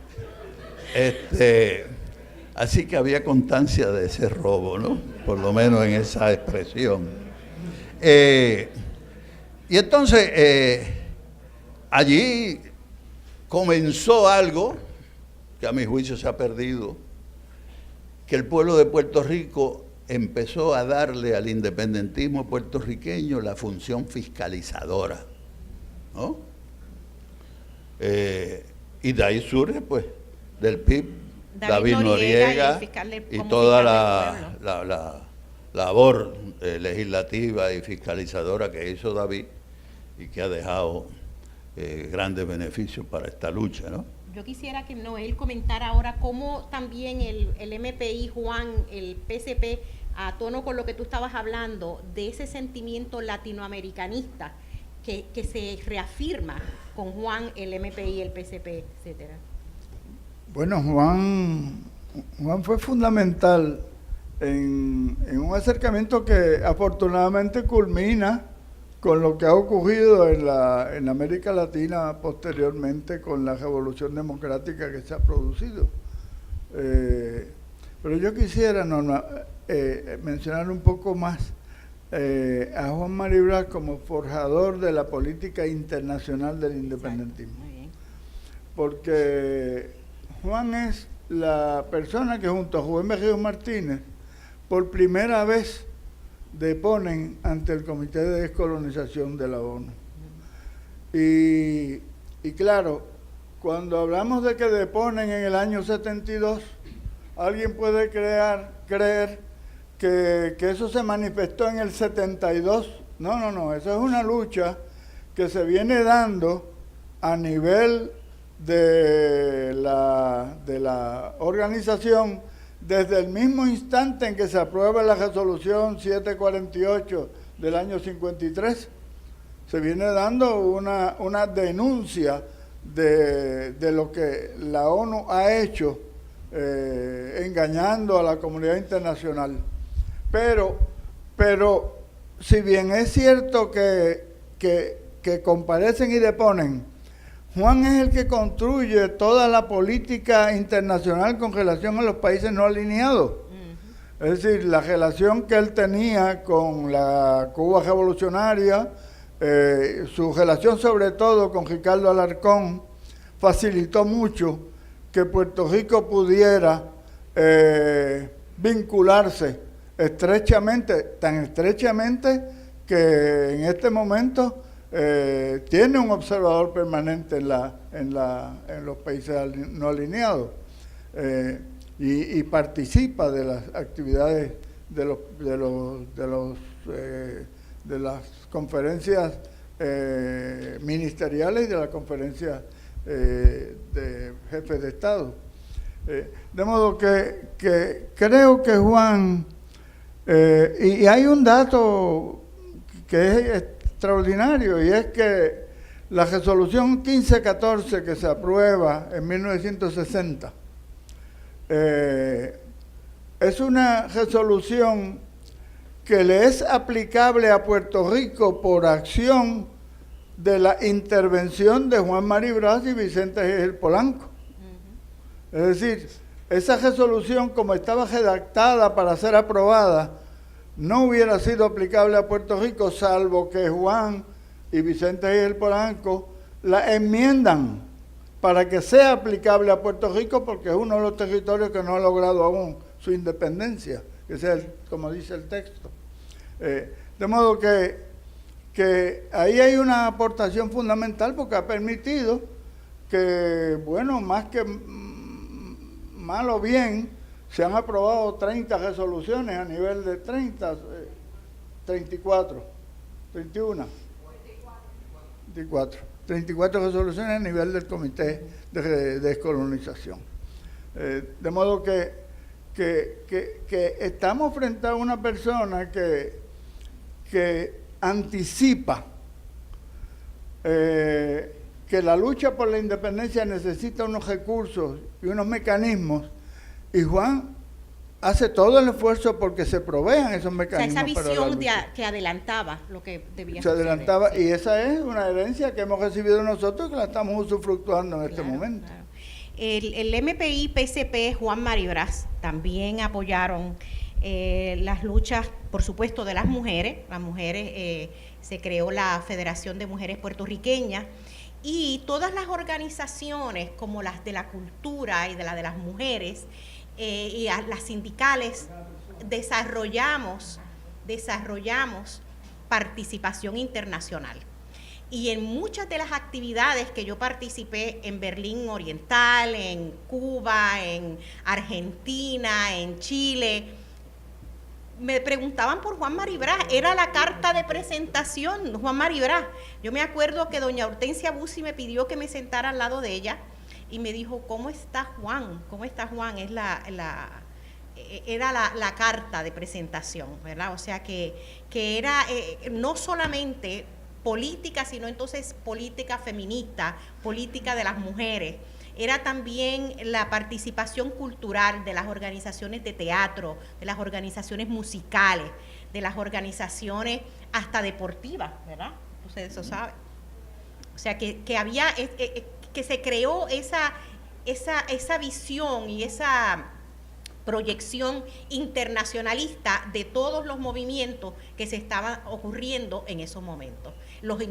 Así que había constancia de ese robo, ¿no? Por lo menos en esa expresión. Y entonces, allí comenzó algo que a mi juicio se ha perdido, que el pueblo de Puerto Rico empezó a darle al independentismo puertorriqueño la función fiscalizadora, ¿no? Y de ahí surge, pues, del PIB, David Noriega y toda la labor legislativa y fiscalizadora que hizo David y que ha dejado grandes beneficios para esta lucha, ¿no? Yo quisiera que Noel comentara ahora cómo también el MPI, Juan, el PCP, a tono con lo que tú estabas hablando, de ese sentimiento latinoamericanista que se reafirma con Juan, el MPI, el PCP, etcétera. Bueno, Juan fue fundamental en un acercamiento que afortunadamente culmina con lo que ha ocurrido en América Latina posteriormente con la revolución democrática que se ha producido. Pero yo quisiera, Norma, mencionar un poco más a Juan Maribra como forjador de la política internacional del independentismo. Muy bien. Porque Juan es la persona que junto a Juan Berrío Martínez por primera vez deponen ante el Comité de Descolonización de la ONU. Y claro, cuando hablamos de que deponen en el año 72, alguien puede creer que eso se manifestó en el 72. No, eso es una lucha que se viene dando a nivel de la organización desde el mismo instante en que se aprueba la resolución 748 del año 53. Se viene dando una denuncia de lo que la ONU ha hecho engañando a la comunidad internacional. Pero si bien es cierto que comparecen y deponen, Juan es el que construye toda la política internacional con relación a los países no alineados. Es decir, la relación que él tenía con la Cuba revolucionaria, su relación sobre todo con Ricardo Alarcón, facilitó mucho que Puerto Rico pudiera vincularse estrechamente, tan estrechamente que en este momento tiene un observador permanente en los países no alineados y participa de las actividades de las conferencias ministeriales y de las conferencias de jefes de Estado. De modo que creo que Juan, y hay un dato que es extraordinario, y es que la resolución 1514 que se aprueba en 1960 es una resolución que le es aplicable a Puerto Rico por acción de la intervención de Juan Maribra y Vicente G. Polanco. Es decir, esa resolución, como estaba redactada para ser aprobada, no hubiera sido aplicable a Puerto Rico, salvo que Juan y Vicente G. Polanco la enmiendan para que sea aplicable a Puerto Rico, porque es uno de los territorios que no ha logrado aún su independencia, que es como dice el texto. De modo que ahí hay una aportación fundamental, porque ha permitido que, bueno, más que mal o bien, se han aprobado 30 resoluciones a nivel de 34, 31. 34 resoluciones a nivel del Comité de Descolonización. De modo que estamos frente a una persona que anticipa que la lucha por la independencia necesita unos recursos y unos mecanismos, y Juan hace todo el esfuerzo porque se provean esos mecanismos. O sea, esa visión que adelantaba lo que debía se suceder. adelantaba, Sí. y esa es una herencia que hemos recibido nosotros, que la estamos usufructuando en este momento. Claro. El MPI, PSP, Juan Maribraz también apoyaron las luchas, por supuesto, de las mujeres. Las mujeres, se creó la Federación de Mujeres Puertorriqueñas, y todas las organizaciones como las de la cultura y de las mujeres y las sindicales desarrollamos participación internacional. Y en muchas de las actividades que yo participé en Berlín Oriental, en Cuba, en Argentina, en Chile, me preguntaban por Juan Maribraz, era la carta de presentación, Juan Maribraz. Yo me acuerdo que doña Hortensia Bussi me pidió que me sentara al lado de ella y me dijo, ¿cómo está Juan? ¿Cómo está Juan? Era la carta de presentación, ¿verdad? O sea que era no solamente política, sino entonces política feminista, política de las mujeres. Era también la participación cultural de las organizaciones de teatro, de las organizaciones musicales, de las organizaciones hasta deportivas, ¿verdad? Ustedes eso saben. O sea que había, que se creó esa visión y esa proyección internacionalista de todos los movimientos que se estaban ocurriendo en esos momentos. Los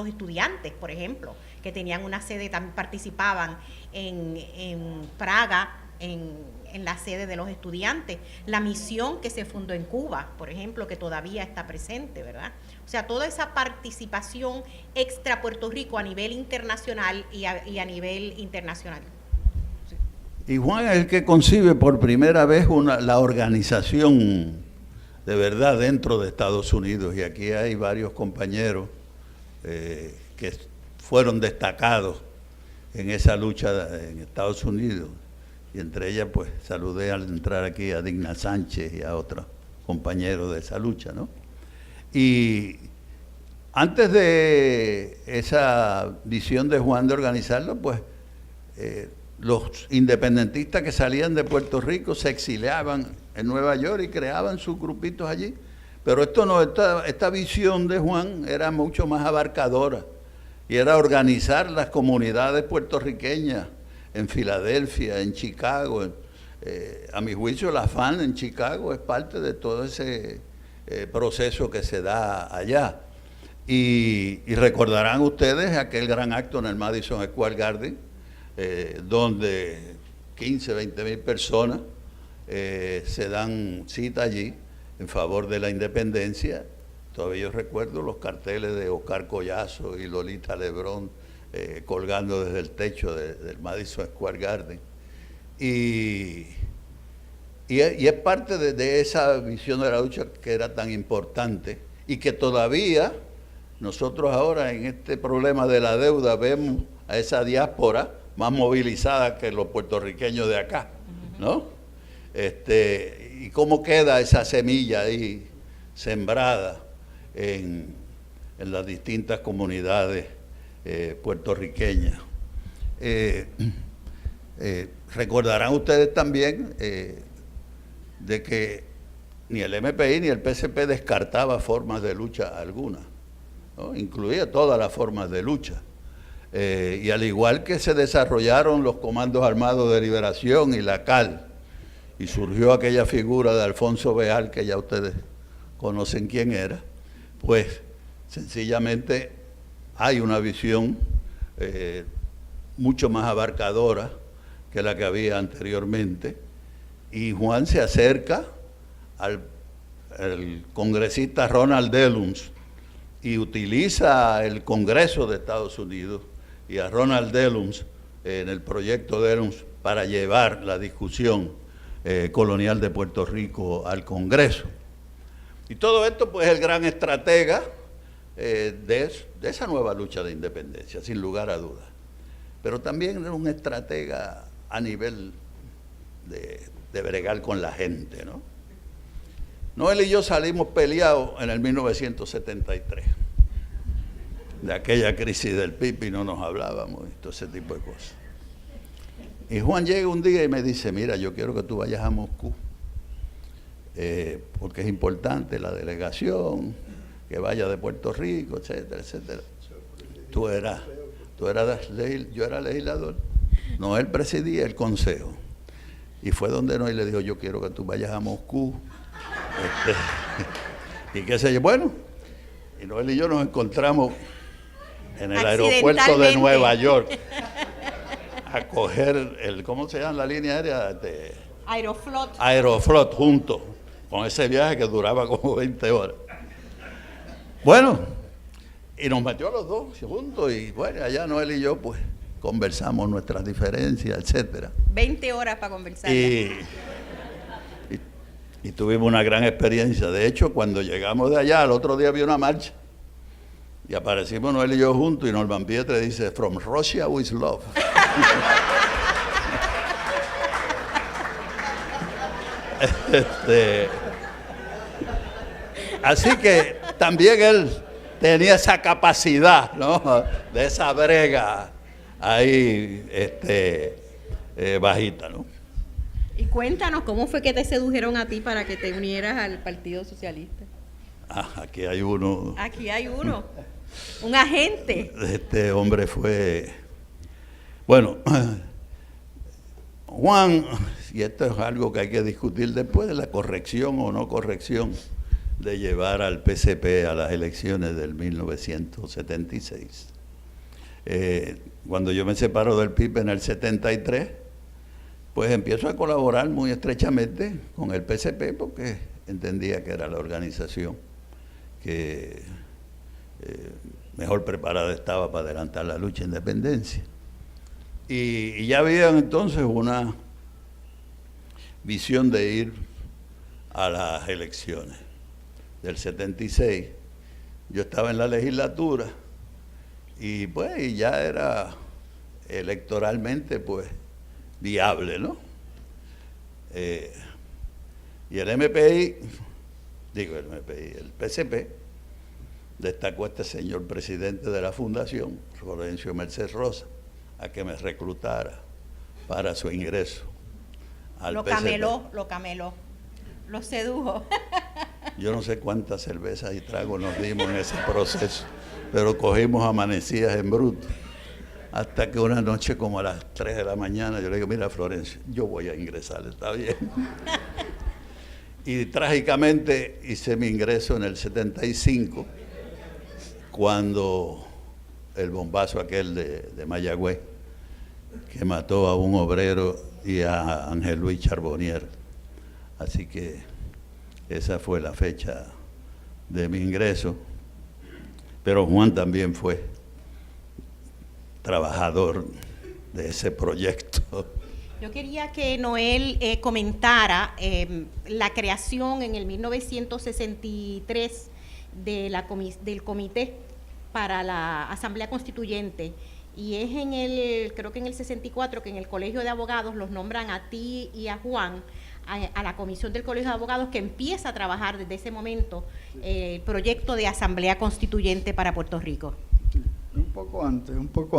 estudiantes, por ejemplo, que tenían una sede, también participaban en Praga, en la sede de los estudiantes. La misión que se fundó en Cuba, por ejemplo, que todavía está presente, ¿verdad? O sea, toda esa participación extra Puerto Rico a nivel internacional y a nivel internacional. Y Juan es el que concibe por primera vez la organización de verdad dentro de Estados Unidos. Y aquí hay varios compañeros que fueron destacados en esa lucha en Estados Unidos. Y entre ellas, pues, saludé al entrar aquí a Digna Sánchez y a otros compañeros de esa lucha, ¿no? Y antes de esa visión de Juan de organizarlo, pues, los independentistas que salían de Puerto Rico se exiliaban en Nueva York y creaban sus grupitos allí. Pero esta visión de Juan era mucho más abarcadora, y era organizar las comunidades puertorriqueñas en Filadelfia, en Chicago. A mi juicio, la FAN en Chicago es parte de todo ese proceso que se da allá. Y recordarán ustedes aquel gran acto en el Madison Square Garden, donde 15, 20 mil personas se dan cita allí en favor de la independencia. Todavía yo recuerdo los carteles de Oscar Collazo y Lolita Lebrón colgando desde el techo del Madison Square Garden. Y es parte de esa visión de la lucha que era tan importante, y que todavía nosotros ahora en este problema de la deuda vemos a esa diáspora más movilizada que los puertorriqueños de acá, ¿no? Y cómo queda esa semilla ahí sembrada en las distintas comunidades puertorriqueñas. Recordarán ustedes también de que ni el MPI ni el PSP descartaba formas de lucha alguna, ¿no? Incluía todas las formas de lucha. Y al igual que se desarrollaron los Comandos Armados de Liberación y la CAL, y surgió aquella figura de Alfonso Beal, que ya ustedes conocen quién era, pues sencillamente hay una visión mucho más abarcadora que la que había anteriormente, y Juan se acerca al congresista Ronald Dellums y utiliza el Congreso de Estados Unidos y a Ronald Dellums en el proyecto Dellums para llevar la discusión colonial de Puerto Rico al Congreso. Y todo esto, pues, el gran estratega de esa nueva lucha de independencia, sin lugar a dudas. Pero también era un estratega a nivel de bregar con la gente, ¿no? Noel y yo salimos peleados en el 1973, de aquella crisis del PIB, y no nos hablábamos, y todo ese tipo de cosas. Y Juan llega un día y me dice, mira, yo quiero que tú vayas a Moscú, porque es importante la delegación, que vaya de Puerto Rico, etcétera, etcétera. Yo era legislador, Noel presidía el consejo, y fue donde Noel le dijo, yo quiero que tú vayas a Moscú, y qué sé yo, bueno, y Noel y yo nos encontramos en el aeropuerto de Nueva York a coger ¿cómo se llama la línea aérea? Aeroflot juntos, con ese viaje que duraba como 20 horas. Bueno, y nos metió a los dos juntos, y bueno, allá Noel y yo pues conversamos nuestras diferencias, etcétera. 20 horas para conversar. Y tuvimos una gran experiencia. De hecho, cuando llegamos de allá, al otro día había una marcha. Y aparecimos Noel y yo juntos, y Norman Pietre dice, "From Russia with love." Así que también él tenía esa capacidad, ¿no? De esa brega ahí bajita, ¿no? Y cuéntanos, ¿cómo fue que te sedujeron a ti para que te unieras al Partido Socialista? Aquí hay uno. Aquí hay uno, un agente. Este hombre fue, bueno, Juan, y esto es algo que hay que discutir después de la corrección o no corrección de llevar al PCP a las elecciones del 1976. Cuando yo me separo del PIB en el 73, pues empiezo a colaborar muy estrechamente con el PCP porque entendía que era la organización que mejor preparada estaba para adelantar la lucha de independencia. Y ya había entonces una visión de ir a las elecciones del 76. Yo estaba en la legislatura y pues ya era electoralmente pues viable, ¿no? Y el el PCP, destacó a este señor presidente de la fundación, Florencio Merced Rosa, a que me reclutara para su ingreso al PCP. Lo cameló, lo sedujo. Yo no sé cuántas cervezas y tragos nos dimos en ese proceso, pero cogimos amanecidas en bruto. Hasta que una noche, como a las 3 de la mañana, yo le digo, mira, Florencio, yo voy a ingresar, ¿está bien? Y trágicamente hice mi ingreso en el 75, cuando el bombazo aquel de Mayagüez, que mató a un obrero y a Ángel Luis Charbonnier. Así que esa fue la fecha de mi ingreso. Pero Juan también fue trabajador de ese proyecto. Yo quería que Noel comentara la creación en el 1963 del Comité para la Asamblea Constituyente, y es creo que en el 64, que en el Colegio de Abogados los nombran a ti y a Juan a la comisión del Colegio de Abogados, que empieza a trabajar desde ese momento el proyecto de Asamblea Constituyente para Puerto Rico. Un poco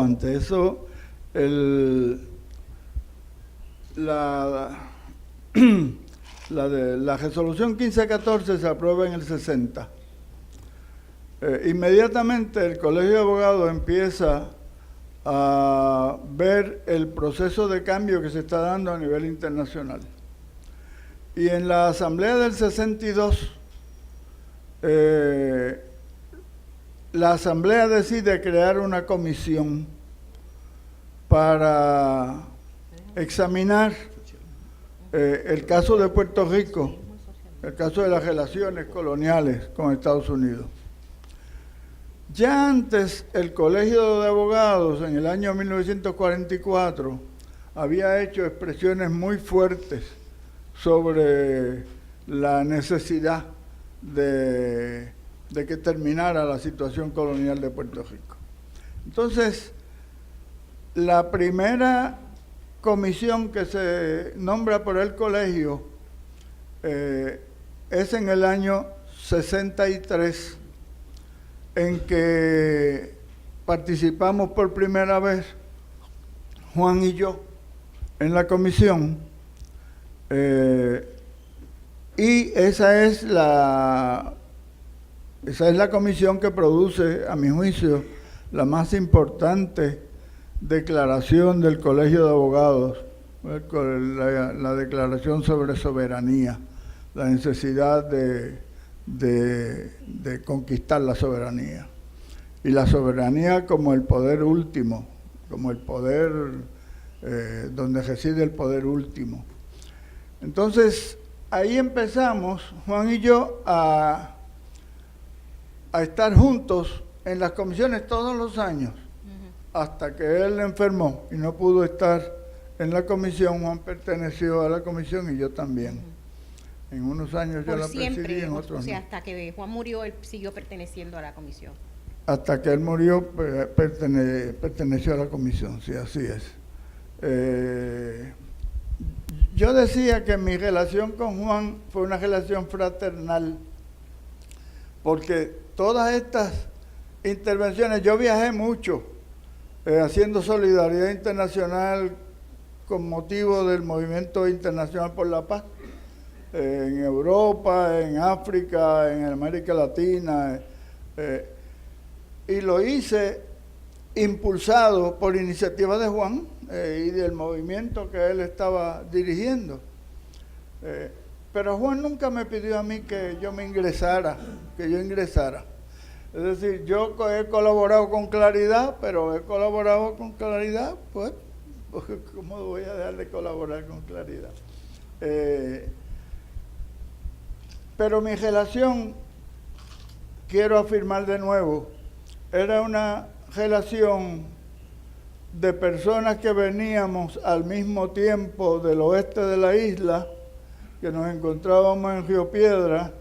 antes. Eso, la resolución 1514 se aprueba en el 60. Inmediatamente el Colegio de Abogados empieza a ver el proceso de cambio que se está dando a nivel internacional. Y en la Asamblea del 62, la Asamblea decide crear una comisión para examinar el caso de Puerto Rico, el caso de las relaciones coloniales con Estados Unidos. Ya antes, el Colegio de Abogados, en el año 1944, había hecho expresiones muy fuertes sobre la necesidad de de que terminara la situación colonial de Puerto Rico. Entonces, la primera comisión que se nombra por el colegio es en el año 63, en que participamos por primera vez Juan y yo en la comisión, y esa es la comisión que produce, a mi juicio, la más importante declaración del Colegio de Abogados, la declaración sobre soberanía, la necesidad de conquistar la soberanía. Y la soberanía como el poder último, como el poder donde reside el poder último. Entonces, ahí empezamos, Juan y yo, a estar juntos en las comisiones todos los años, hasta que él enfermó y no pudo estar en la comisión. Juan perteneció a la comisión y yo también. En unos años yo la presidí, en otros no. O sea, hasta que Juan murió, él siguió perteneciendo a la comisión. Hasta que él murió, perteneció a la comisión, sí, así es. Yo decía que mi relación con Juan fue una relación fraternal, porque todas estas intervenciones, yo viajé mucho, haciendo solidaridad internacional con motivo del Movimiento Internacional por la Paz, en Europa, en África, en América Latina, y lo hice impulsado por iniciativa de Juan y del movimiento que él estaba dirigiendo. Pero Juan nunca me pidió a mí que yo ingresara. Es decir, yo he colaborado con Claridad, pero he colaborado con Claridad, pues, ¿cómo voy a dejar de colaborar con Claridad? Pero mi relación, quiero afirmar de nuevo, era una relación de personas que veníamos al mismo tiempo del oeste de la isla, que nos encontrábamos en Río Piedra,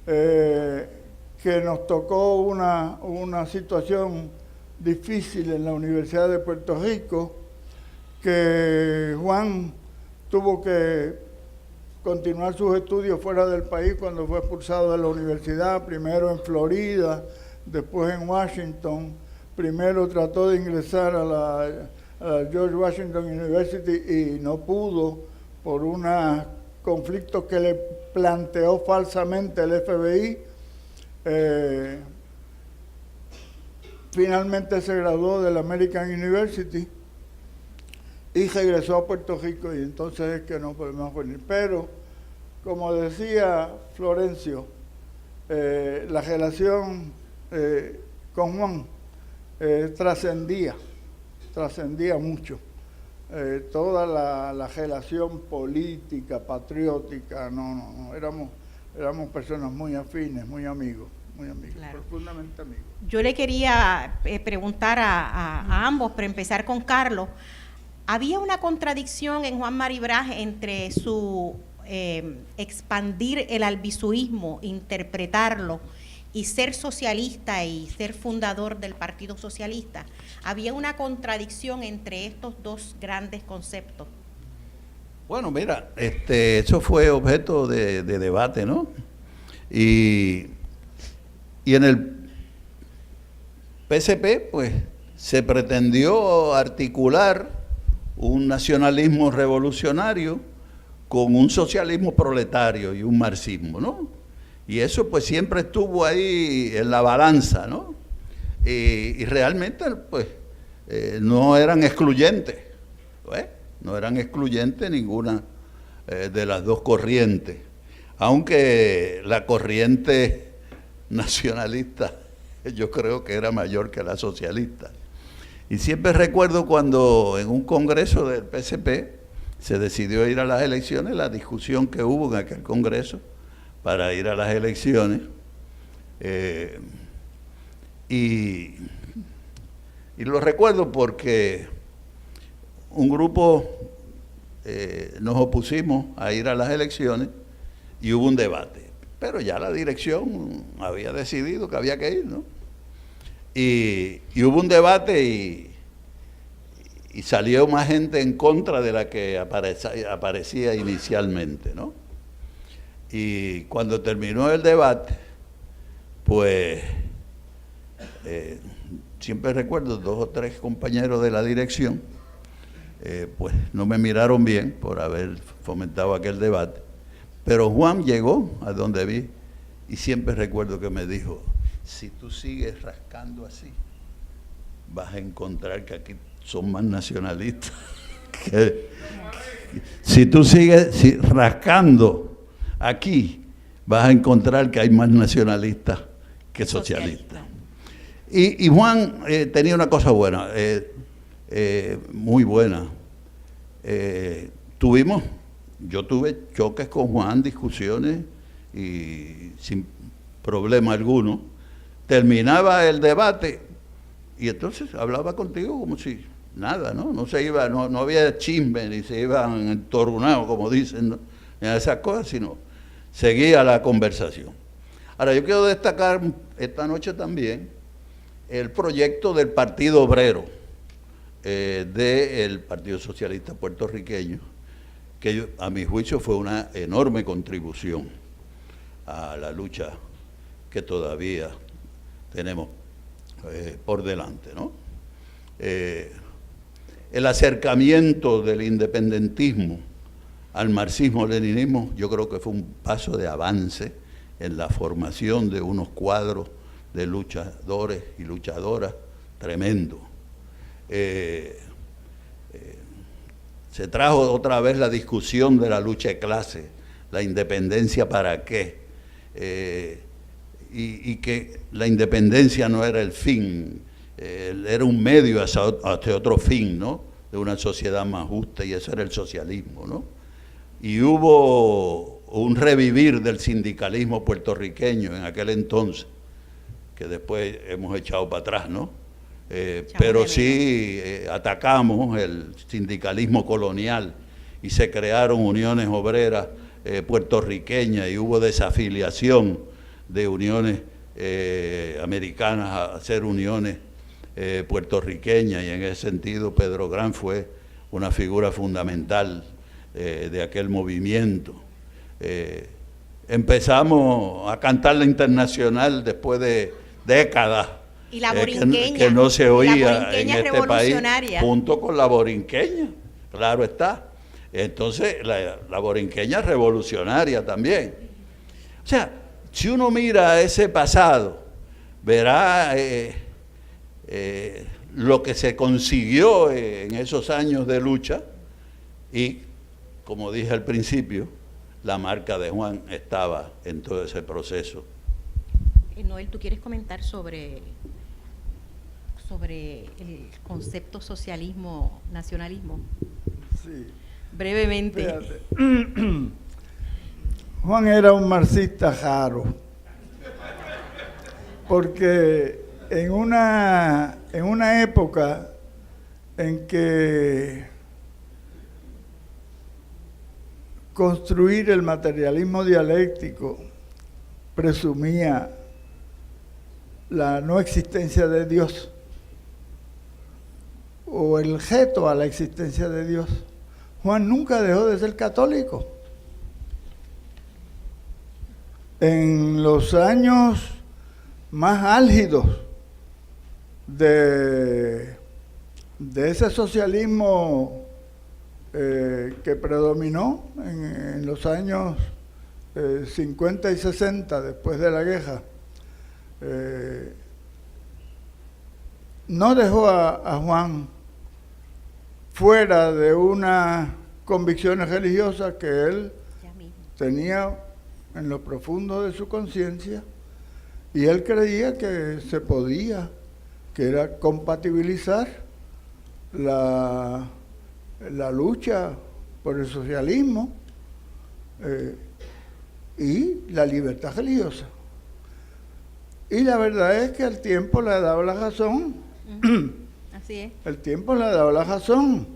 que nos tocó una situación difícil en la Universidad de Puerto Rico, que Juan tuvo que continuar sus estudios fuera del país cuando fue expulsado de la universidad, primero en Florida, después en Washington. Primero trató de ingresar a la George Washington University y no pudo por unos conflictos que le planteó falsamente el FBI. Finalmente se graduó de la American University y regresó a Puerto Rico, y entonces es que no podemos venir. Pero, como decía Florencio, la relación con Juan trascendía mucho. Toda la relación política, patriótica, éramos personas muy afines, muy amigos, claro. Profundamente amigos. Yo le quería preguntar a ambos, pero empezar con Carlos. ¿Había una contradicción en Juan Mari Brás entre su expandir el albisuismo, interpretarlo, y ser socialista y ser fundador del Partido Socialista? ¿Había una contradicción entre estos dos grandes conceptos? Bueno, mira, eso fue objeto de debate, ¿no? Y en el PSP, pues, se pretendió articular un nacionalismo revolucionario con un socialismo proletario y un marxismo, ¿no? Y eso pues siempre estuvo ahí en la balanza, ¿no? Y realmente pues no eran excluyentes, ¿eh? No eran excluyentes ninguna de las dos corrientes, aunque la corriente nacionalista yo creo que era mayor que la socialista. Y siempre recuerdo cuando en un congreso del PSP se decidió ir a las elecciones, la discusión que hubo en aquel congreso para ir a las elecciones, y lo recuerdo porque un grupo nos opusimos a ir a las elecciones y hubo un debate. pero ya la dirección había decidido que había que ir, ¿no? Y hubo un debate y salió más gente en contra de la que aparecía inicialmente, ¿no? Y cuando terminó el debate, pues siempre recuerdo 2 o 3 compañeros de la dirección, pues no me miraron bien por haber fomentado aquel debate, pero Juan llegó a donde vi y siempre recuerdo que me dijo: si tú sigues rascando así, vas a encontrar que aquí son más nacionalistas. Si tú sigues rascando aquí, vas a encontrar que hay más nacionalistas que socialistas. Y Juan tenía una cosa buena, muy buena. Yo tuve choques con Juan, discusiones, y sin problema alguno. Terminaba el debate y entonces hablaba contigo como si nada, ¿no? No se iba, no había chisme, ni se iban entornados, como dicen, ¿no? Ni a esas cosas, sino seguía la conversación. Ahora, yo quiero destacar esta noche también el proyecto del Partido Obrero, del Partido Socialista Puertorriqueño, que a mi juicio fue una enorme contribución a la lucha que todavía tenemos por delante, ¿no? El acercamiento del independentismo al marxismo-leninismo, yo creo que fue un paso de avance en la formación de unos cuadros de luchadores y luchadoras tremendo. Se trajo otra vez la discusión de la lucha de clase, la independencia para qué, y que la independencia no era el fin, era un medio hacia otro fin, ¿no? De una sociedad más justa, y eso era el socialismo, ¿no? Y hubo un revivir del sindicalismo puertorriqueño en aquel entonces, que después hemos echado para atrás, ¿no? Pero sí atacamos el sindicalismo colonial y se crearon uniones obreras puertorriqueñas y hubo desafiliación de uniones americanas a hacer uniones puertorriqueñas, y en ese sentido Pedro Gran fue una figura fundamental de aquel movimiento. Empezamos a cantar la internacional después de décadas. Y la borinqueña, que no se oía en este país, junto con la borinqueña, claro está. Entonces, la borinqueña revolucionaria también. O sea, si uno mira ese pasado, verá lo que se consiguió en esos años de lucha y, como dije al principio, la marca de Juan estaba en todo ese proceso. Noel, ¿tú quieres comentar sobre el concepto socialismo-nacionalismo? Sí. Brevemente. Fíjate. Juan era un marxista raro, porque en una época en que construir el materialismo dialéctico presumía la no existencia de Dios, o el reto a la existencia de Dios, Juan nunca dejó de ser católico. En los años más álgidos de ese socialismo que predominó en los años 50 y 60, después de la guerra, no dejó a Juan fuera de unas convicciones religiosas que él tenía en lo profundo de su conciencia, y él creía que se podía, que era compatibilizar la lucha por el socialismo y la libertad religiosa. Y la verdad es que el tiempo le ha dado la razón. Así es. El tiempo le ha dado la razón.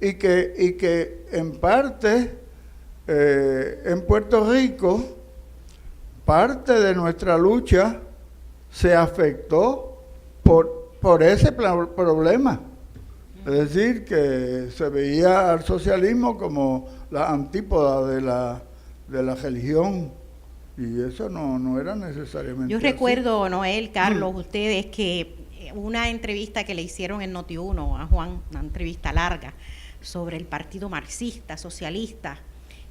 Y que en parte en Puerto Rico, parte de nuestra lucha se afectó por ese problema. Es decir, que se veía al socialismo como la antípoda de la religión, y eso no era necesariamente Yo así. recuerdo, Noel, Carlos, ustedes, que una entrevista que le hicieron en Noti1 a Juan, una entrevista larga, sobre el partido marxista, socialista,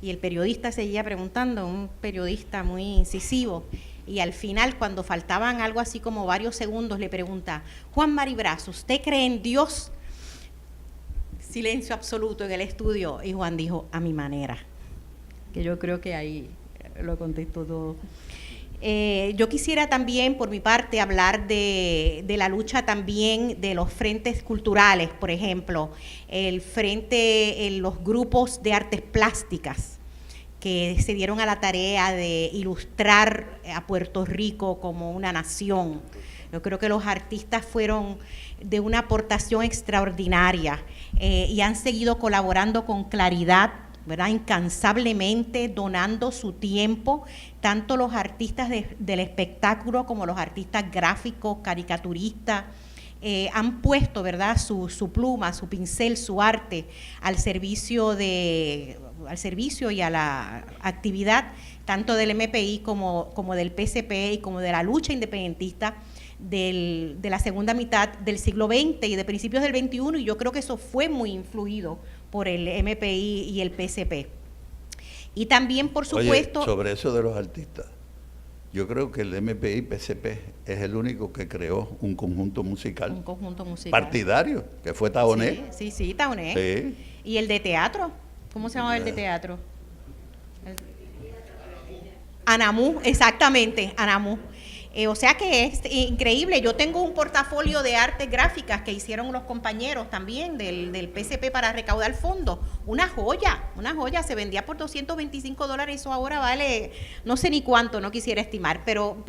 y el periodista seguía preguntando, un periodista muy incisivo, y al final, cuando faltaban algo así como varios segundos, le pregunta: Juan Maribraz, ¿usted cree en Dios? Silencio absoluto en el estudio, y Juan dijo: a mi manera. Que yo creo que ahí lo contestó todo. Yo quisiera también, por mi parte, hablar de la lucha también de los frentes culturales, por ejemplo, el frente, los grupos de artes plásticas, que se dieron a la tarea de ilustrar a Puerto Rico como una nación. Yo creo que los artistas fueron de una aportación extraordinaria y han seguido colaborando con claridad, ¿verdad?, incansablemente, donando su tiempo, tanto los artistas del espectáculo como los artistas gráficos, caricaturistas, han puesto, ¿verdad?, su pluma, su pincel, su arte al servicio y a la actividad tanto del MPI como del PCP y como de la lucha independentista de la segunda mitad del siglo XX y de principios del XXI, y yo creo que eso fue muy influido por el MPI y el PCP. Y también, por supuesto... Oye, sobre eso de los artistas, yo creo que el MPI PCP es el único que creó un conjunto musical. Un conjunto musical. Partidario, que fue Taoné. Sí, Taoné. Sí. Y el de teatro, ¿cómo se llamaba el de teatro? Anamú, exactamente, Anamú. O sea que es increíble. Yo tengo un portafolio de artes gráficas que hicieron los compañeros también del PCP para recaudar fondos. Una joya, se vendía por $225, eso ahora vale no sé ni cuánto, no quisiera estimar, pero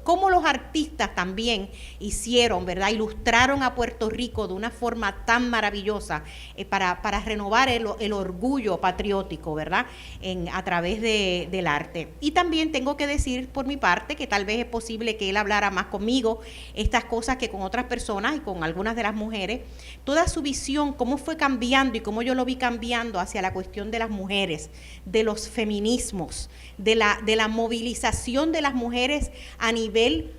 cómo los artistas también hicieron, ¿verdad?, ilustraron a Puerto Rico de una forma tan maravillosa para renovar el orgullo patriótico, ¿verdad?, a través del arte. Y también tengo que decir por mi parte que tal vez es posible que él hablara más conmigo estas cosas que con otras personas y con algunas de las mujeres, toda su visión, cómo fue cambiando y cómo yo lo vi cambiando hacia la cuestión de las mujeres, de los feminismos, de la movilización de las mujeres a nivel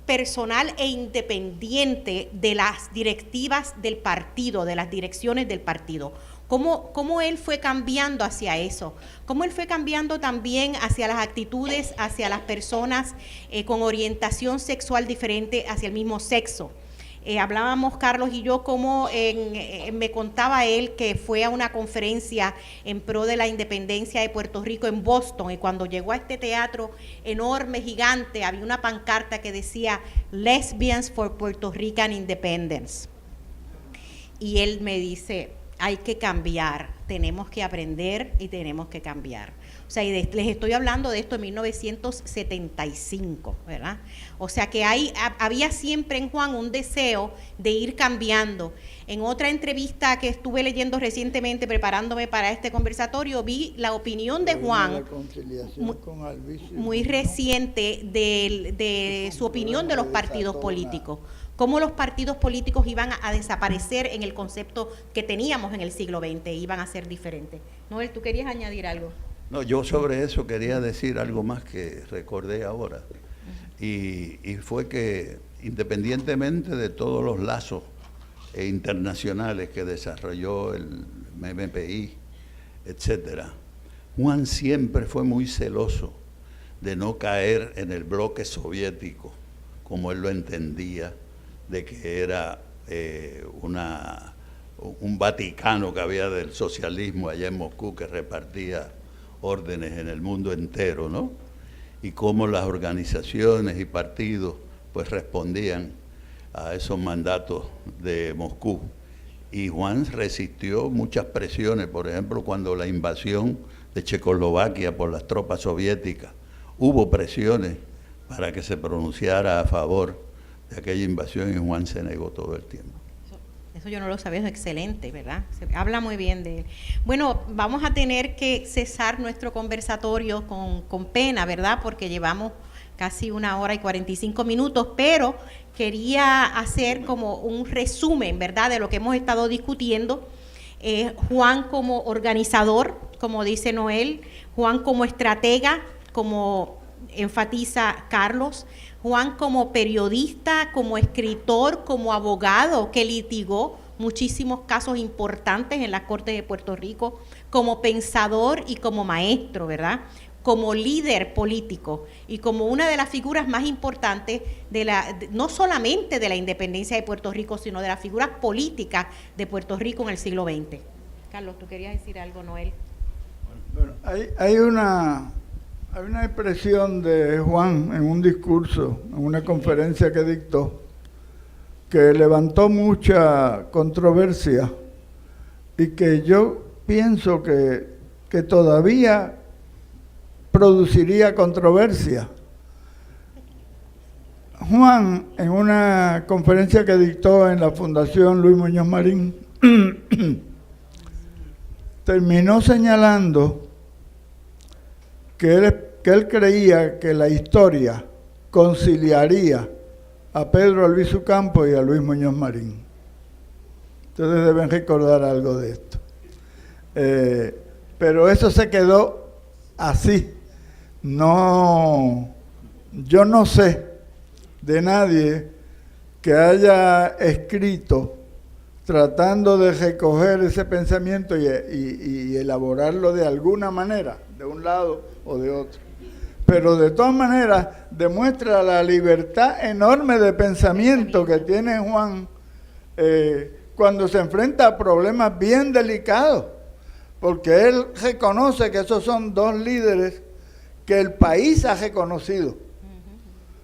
personal e independiente de las directivas del partido, de las direcciones del partido. Cómo él fue cambiando hacia eso, cómo él fue cambiando también hacia las actitudes, hacia las personas con orientación sexual diferente hacia el mismo sexo. Hablábamos, Carlos y yo, cómo me contaba él que fue a una conferencia en pro de la independencia de Puerto Rico en Boston, y cuando llegó a este teatro enorme, gigante, había una pancarta que decía Lesbians for Puerto Rican Independence. Y él me dice: hay que cambiar, tenemos que aprender y tenemos que cambiar. O sea, y les estoy hablando de esto en 1975, ¿verdad? O sea que había siempre en Juan un deseo de ir cambiando. En otra entrevista que estuve leyendo recientemente, preparándome para este conversatorio, vi la opinión de Juan, muy reciente, de su opinión de los partidos políticos. Cómo los partidos políticos iban a desaparecer en el concepto que teníamos en el siglo XX, iban a ser diferentes. Noel, ¿tú querías añadir algo? No, yo sobre eso quería decir algo más que recordé ahora. Y fue que, independientemente de todos los lazos internacionales que desarrolló el MPI, etcétera, Juan siempre fue muy celoso de no caer en el bloque soviético, como él lo entendía, de que era un Vaticano que había del socialismo allá en Moscú, que repartía órdenes en el mundo entero, ¿no? Y cómo las organizaciones y partidos pues respondían a esos mandatos de Moscú. Y Juan resistió muchas presiones, por ejemplo, cuando la invasión de Checoslovaquia por las tropas soviéticas, hubo presiones para que se pronunciara a favor de aquella invasión, y Juan se negó todo el tiempo. Eso yo no lo sabía, es excelente, ¿verdad? Se habla muy bien de él. Bueno, vamos a tener que cesar nuestro conversatorio con pena, ¿verdad? Porque llevamos casi 1 hora y 45 minutos, pero quería hacer como un resumen, ¿verdad?, de lo que hemos estado discutiendo. Juan como organizador, como dice Noel, Juan como estratega, como enfatiza Carlos, Juan como periodista, como escritor, como abogado que litigó muchísimos casos importantes en las Cortes de Puerto Rico, como pensador y como maestro, ¿verdad?, como líder político y como una de las figuras más importantes no solamente de la independencia de Puerto Rico, sino de las figuras políticas de Puerto Rico en el siglo XX. Carlos, ¿tú querías decir algo, Noel? Bueno, hay una expresión de Juan en un discurso, en una conferencia que dictó, que levantó mucha controversia y que yo pienso que todavía produciría controversia. Juan, en una conferencia que dictó en la Fundación Luis Muñoz Marín, terminó señalando que él creía que la historia conciliaría a Pedro Albizu Campos y a Luis Muñoz Marín. Ustedes deben recordar algo de esto. Pero eso se quedó así. No, yo no sé de nadie que haya escrito tratando de recoger ese pensamiento y elaborarlo de alguna manera, de un lado o de otro. Pero de todas maneras demuestra la libertad enorme de pensamiento que tiene Juan cuando se enfrenta a problemas bien delicados, porque él reconoce que esos son dos líderes que el país ha reconocido.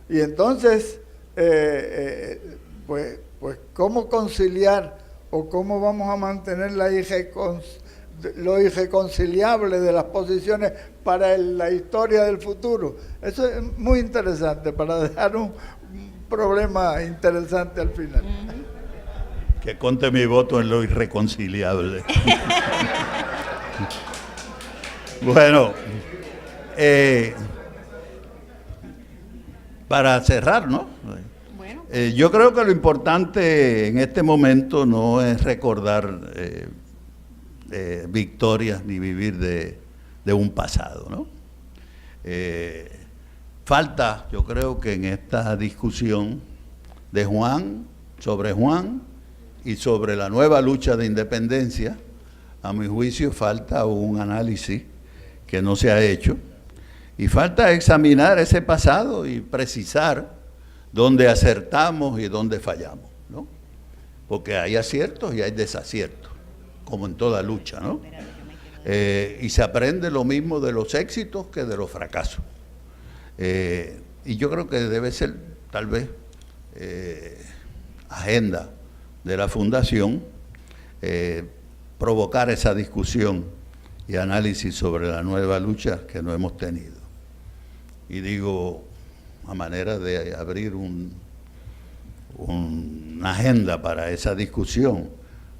Y entonces, pues, ¿cómo conciliar o cómo vamos a mantener lo irreconciliable de las posiciones para la historia del futuro? Eso es muy interesante, para dejar un problema interesante al final. Que conte mi voto en lo irreconciliable. Bueno, para cerrar, ¿no? Bueno. Yo creo que lo importante en este momento no es recordar victorias ni vivir de un pasado, ¿no? Falta, yo creo que en esta discusión de Juan, sobre Juan y sobre la nueva lucha de independencia, a mi juicio falta un análisis que no se ha hecho, y falta examinar ese pasado y precisar dónde acertamos y dónde fallamos, ¿no? Porque hay aciertos y hay desaciertos, como en toda lucha, ¿no? Y se aprende lo mismo de los éxitos que de los fracasos. Y yo creo que debe ser, tal vez, agenda de la Fundación, provocar esa discusión y análisis sobre la nueva lucha que no hemos tenido. Y digo, a manera de abrir una agenda para esa discusión,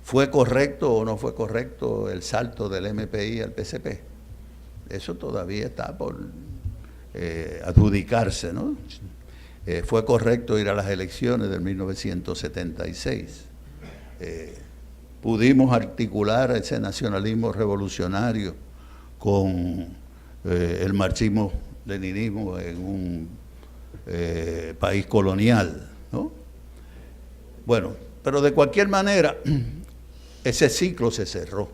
¿fue correcto o no fue correcto el salto del MPI al PCP? Eso todavía está por adjudicarse, ¿no? Fue correcto ir a las elecciones del 1976. Pudimos articular ese nacionalismo revolucionario con el marxismo-leninismo en un país colonial, ¿no? Bueno, pero de cualquier manera, ese ciclo se cerró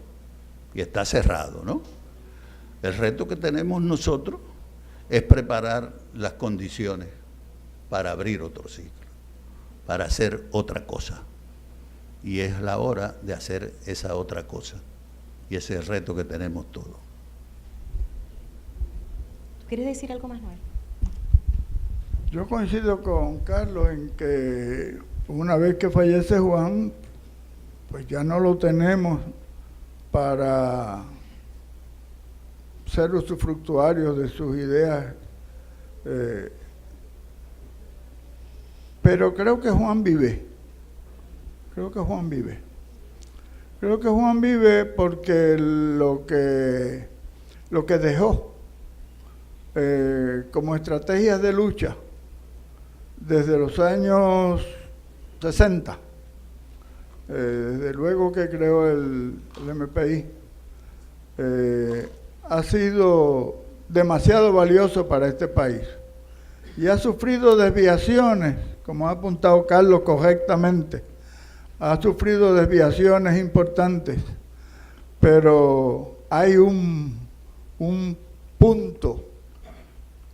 y está cerrado, ¿no? El reto que tenemos nosotros es preparar las condiciones para abrir otro ciclo, para hacer otra cosa. Y es la hora de hacer esa otra cosa. Y ese es el reto que tenemos todos. ¿Quieres decir algo más, Noel? Yo coincido con Carlos en que una vez que fallece Juan, pues ya no lo tenemos para ser usufructuarios de sus ideas. Pero creo que Juan vive. Creo que Juan vive. Creo que Juan vive porque lo que dejó como estrategias de lucha desde los años 60, desde luego que creó el MPI, ha sido demasiado valioso para este país y ha sufrido desviaciones, como ha apuntado Carlos correctamente, ha sufrido desviaciones importantes, pero hay un punto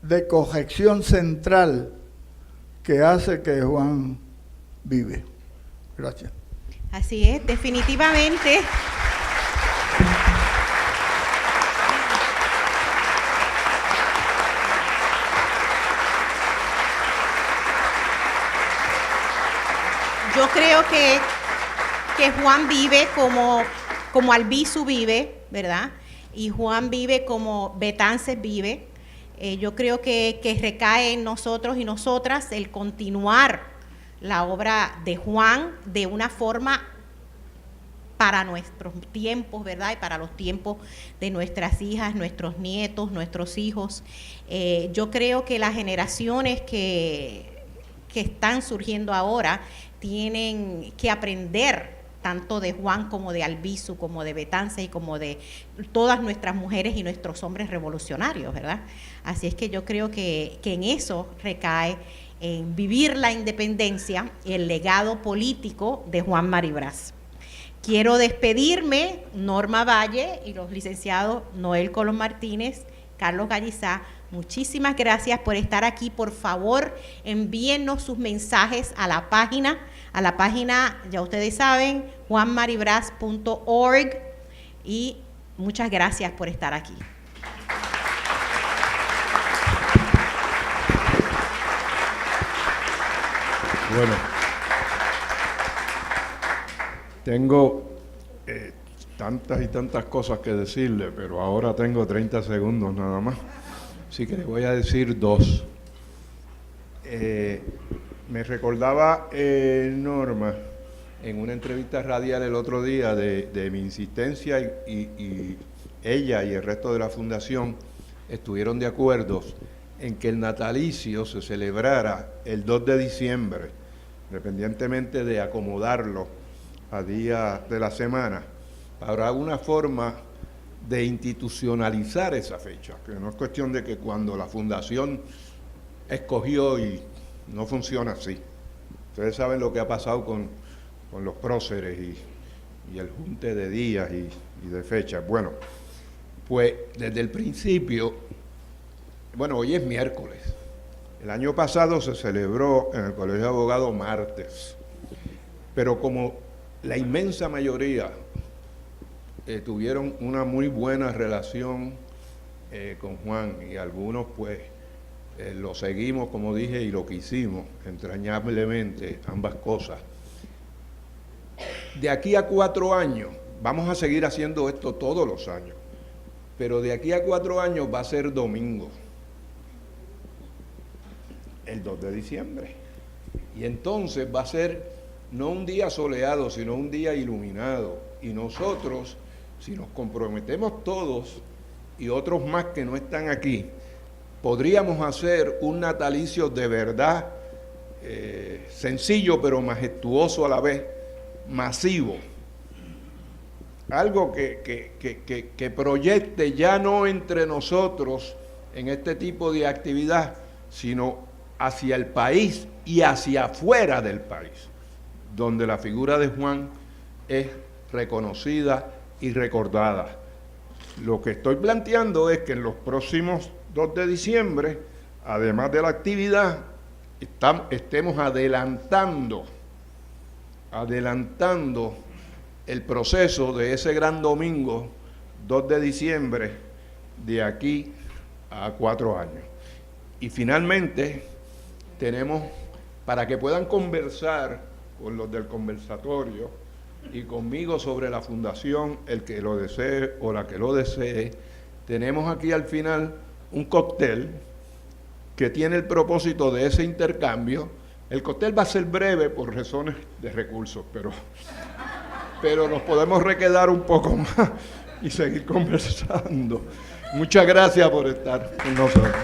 de corrección central que hace que Juan vive. Gracias. Así es, definitivamente. Yo creo que Juan vive como Albizu vive, ¿verdad? Y Juan vive como Betances vive. Yo creo que recae en nosotros y nosotras el continuar la obra de Juan de una forma para nuestros tiempos, ¿verdad? Y para los tiempos de nuestras hijas, nuestros nietos, nuestros hijos. Yo creo que las generaciones que están surgiendo ahora tienen que aprender tanto de Juan como de Albizu, como de Betances y como de todas nuestras mujeres y nuestros hombres revolucionarios, ¿verdad? Así es que yo creo que en eso recae en vivir la independencia y el legado político de Juan Maribraz. Quiero despedirme, Norma Valle y los licenciados Noel Colón Martínez, Carlos Gallizá. Muchísimas gracias por estar aquí. Por favor, envíennos sus mensajes a la página, ya ustedes saben, juanmaribraz.org, y muchas gracias por estar aquí. Bueno, tengo tantas y tantas cosas que decirle, pero ahora tengo 30 segundos nada más. Así que les voy a decir dos. Me recordaba Norma en una entrevista radial el otro día de mi insistencia y ella y el resto de la fundación estuvieron de acuerdo en que el natalicio se celebrara el 2 de diciembre, independientemente de acomodarlo a día de la semana, para una forma de institucionalizar esa fecha, que no es cuestión de que cuando la fundación escogió y no funciona así. Ustedes saben lo que ha pasado con los próceres y el junte de días y de fechas. Bueno, pues desde el principio, bueno, hoy es miércoles. El año pasado se celebró en el Colegio de Abogados martes, pero como la inmensa mayoría tuvieron una muy buena relación con Juan y algunos pues lo seguimos, como dije, y lo quisimos entrañablemente, ambas cosas. De aquí a 4 años, vamos a seguir haciendo esto todos los años, pero de aquí a 4 años va a ser domingo, el 2 de diciembre. Y entonces va a ser no un día soleado, sino un día iluminado. Y nosotros, si nos comprometemos todos y otros más que no están aquí, podríamos hacer un natalicio de verdad sencillo pero majestuoso a la vez, masivo. Algo que proyecte ya no entre nosotros en este tipo de actividad, sino hacia el país y hacia afuera del país, donde la figura de Juan es reconocida y recordada. Lo que estoy planteando es que en los próximos 2 de diciembre, además de la actividad, estemos adelantando el proceso de ese gran domingo, 2 de diciembre, de aquí a 4 años. Y finalmente, tenemos, para que puedan conversar con los del conversatorio y conmigo sobre la fundación, el que lo desee o la que lo desee, tenemos aquí al final un cóctel que tiene el propósito de ese intercambio. El cóctel va a ser breve por razones de recursos, pero pero nos podemos requedar un poco más y seguir conversando. Muchas gracias por estar con nosotros.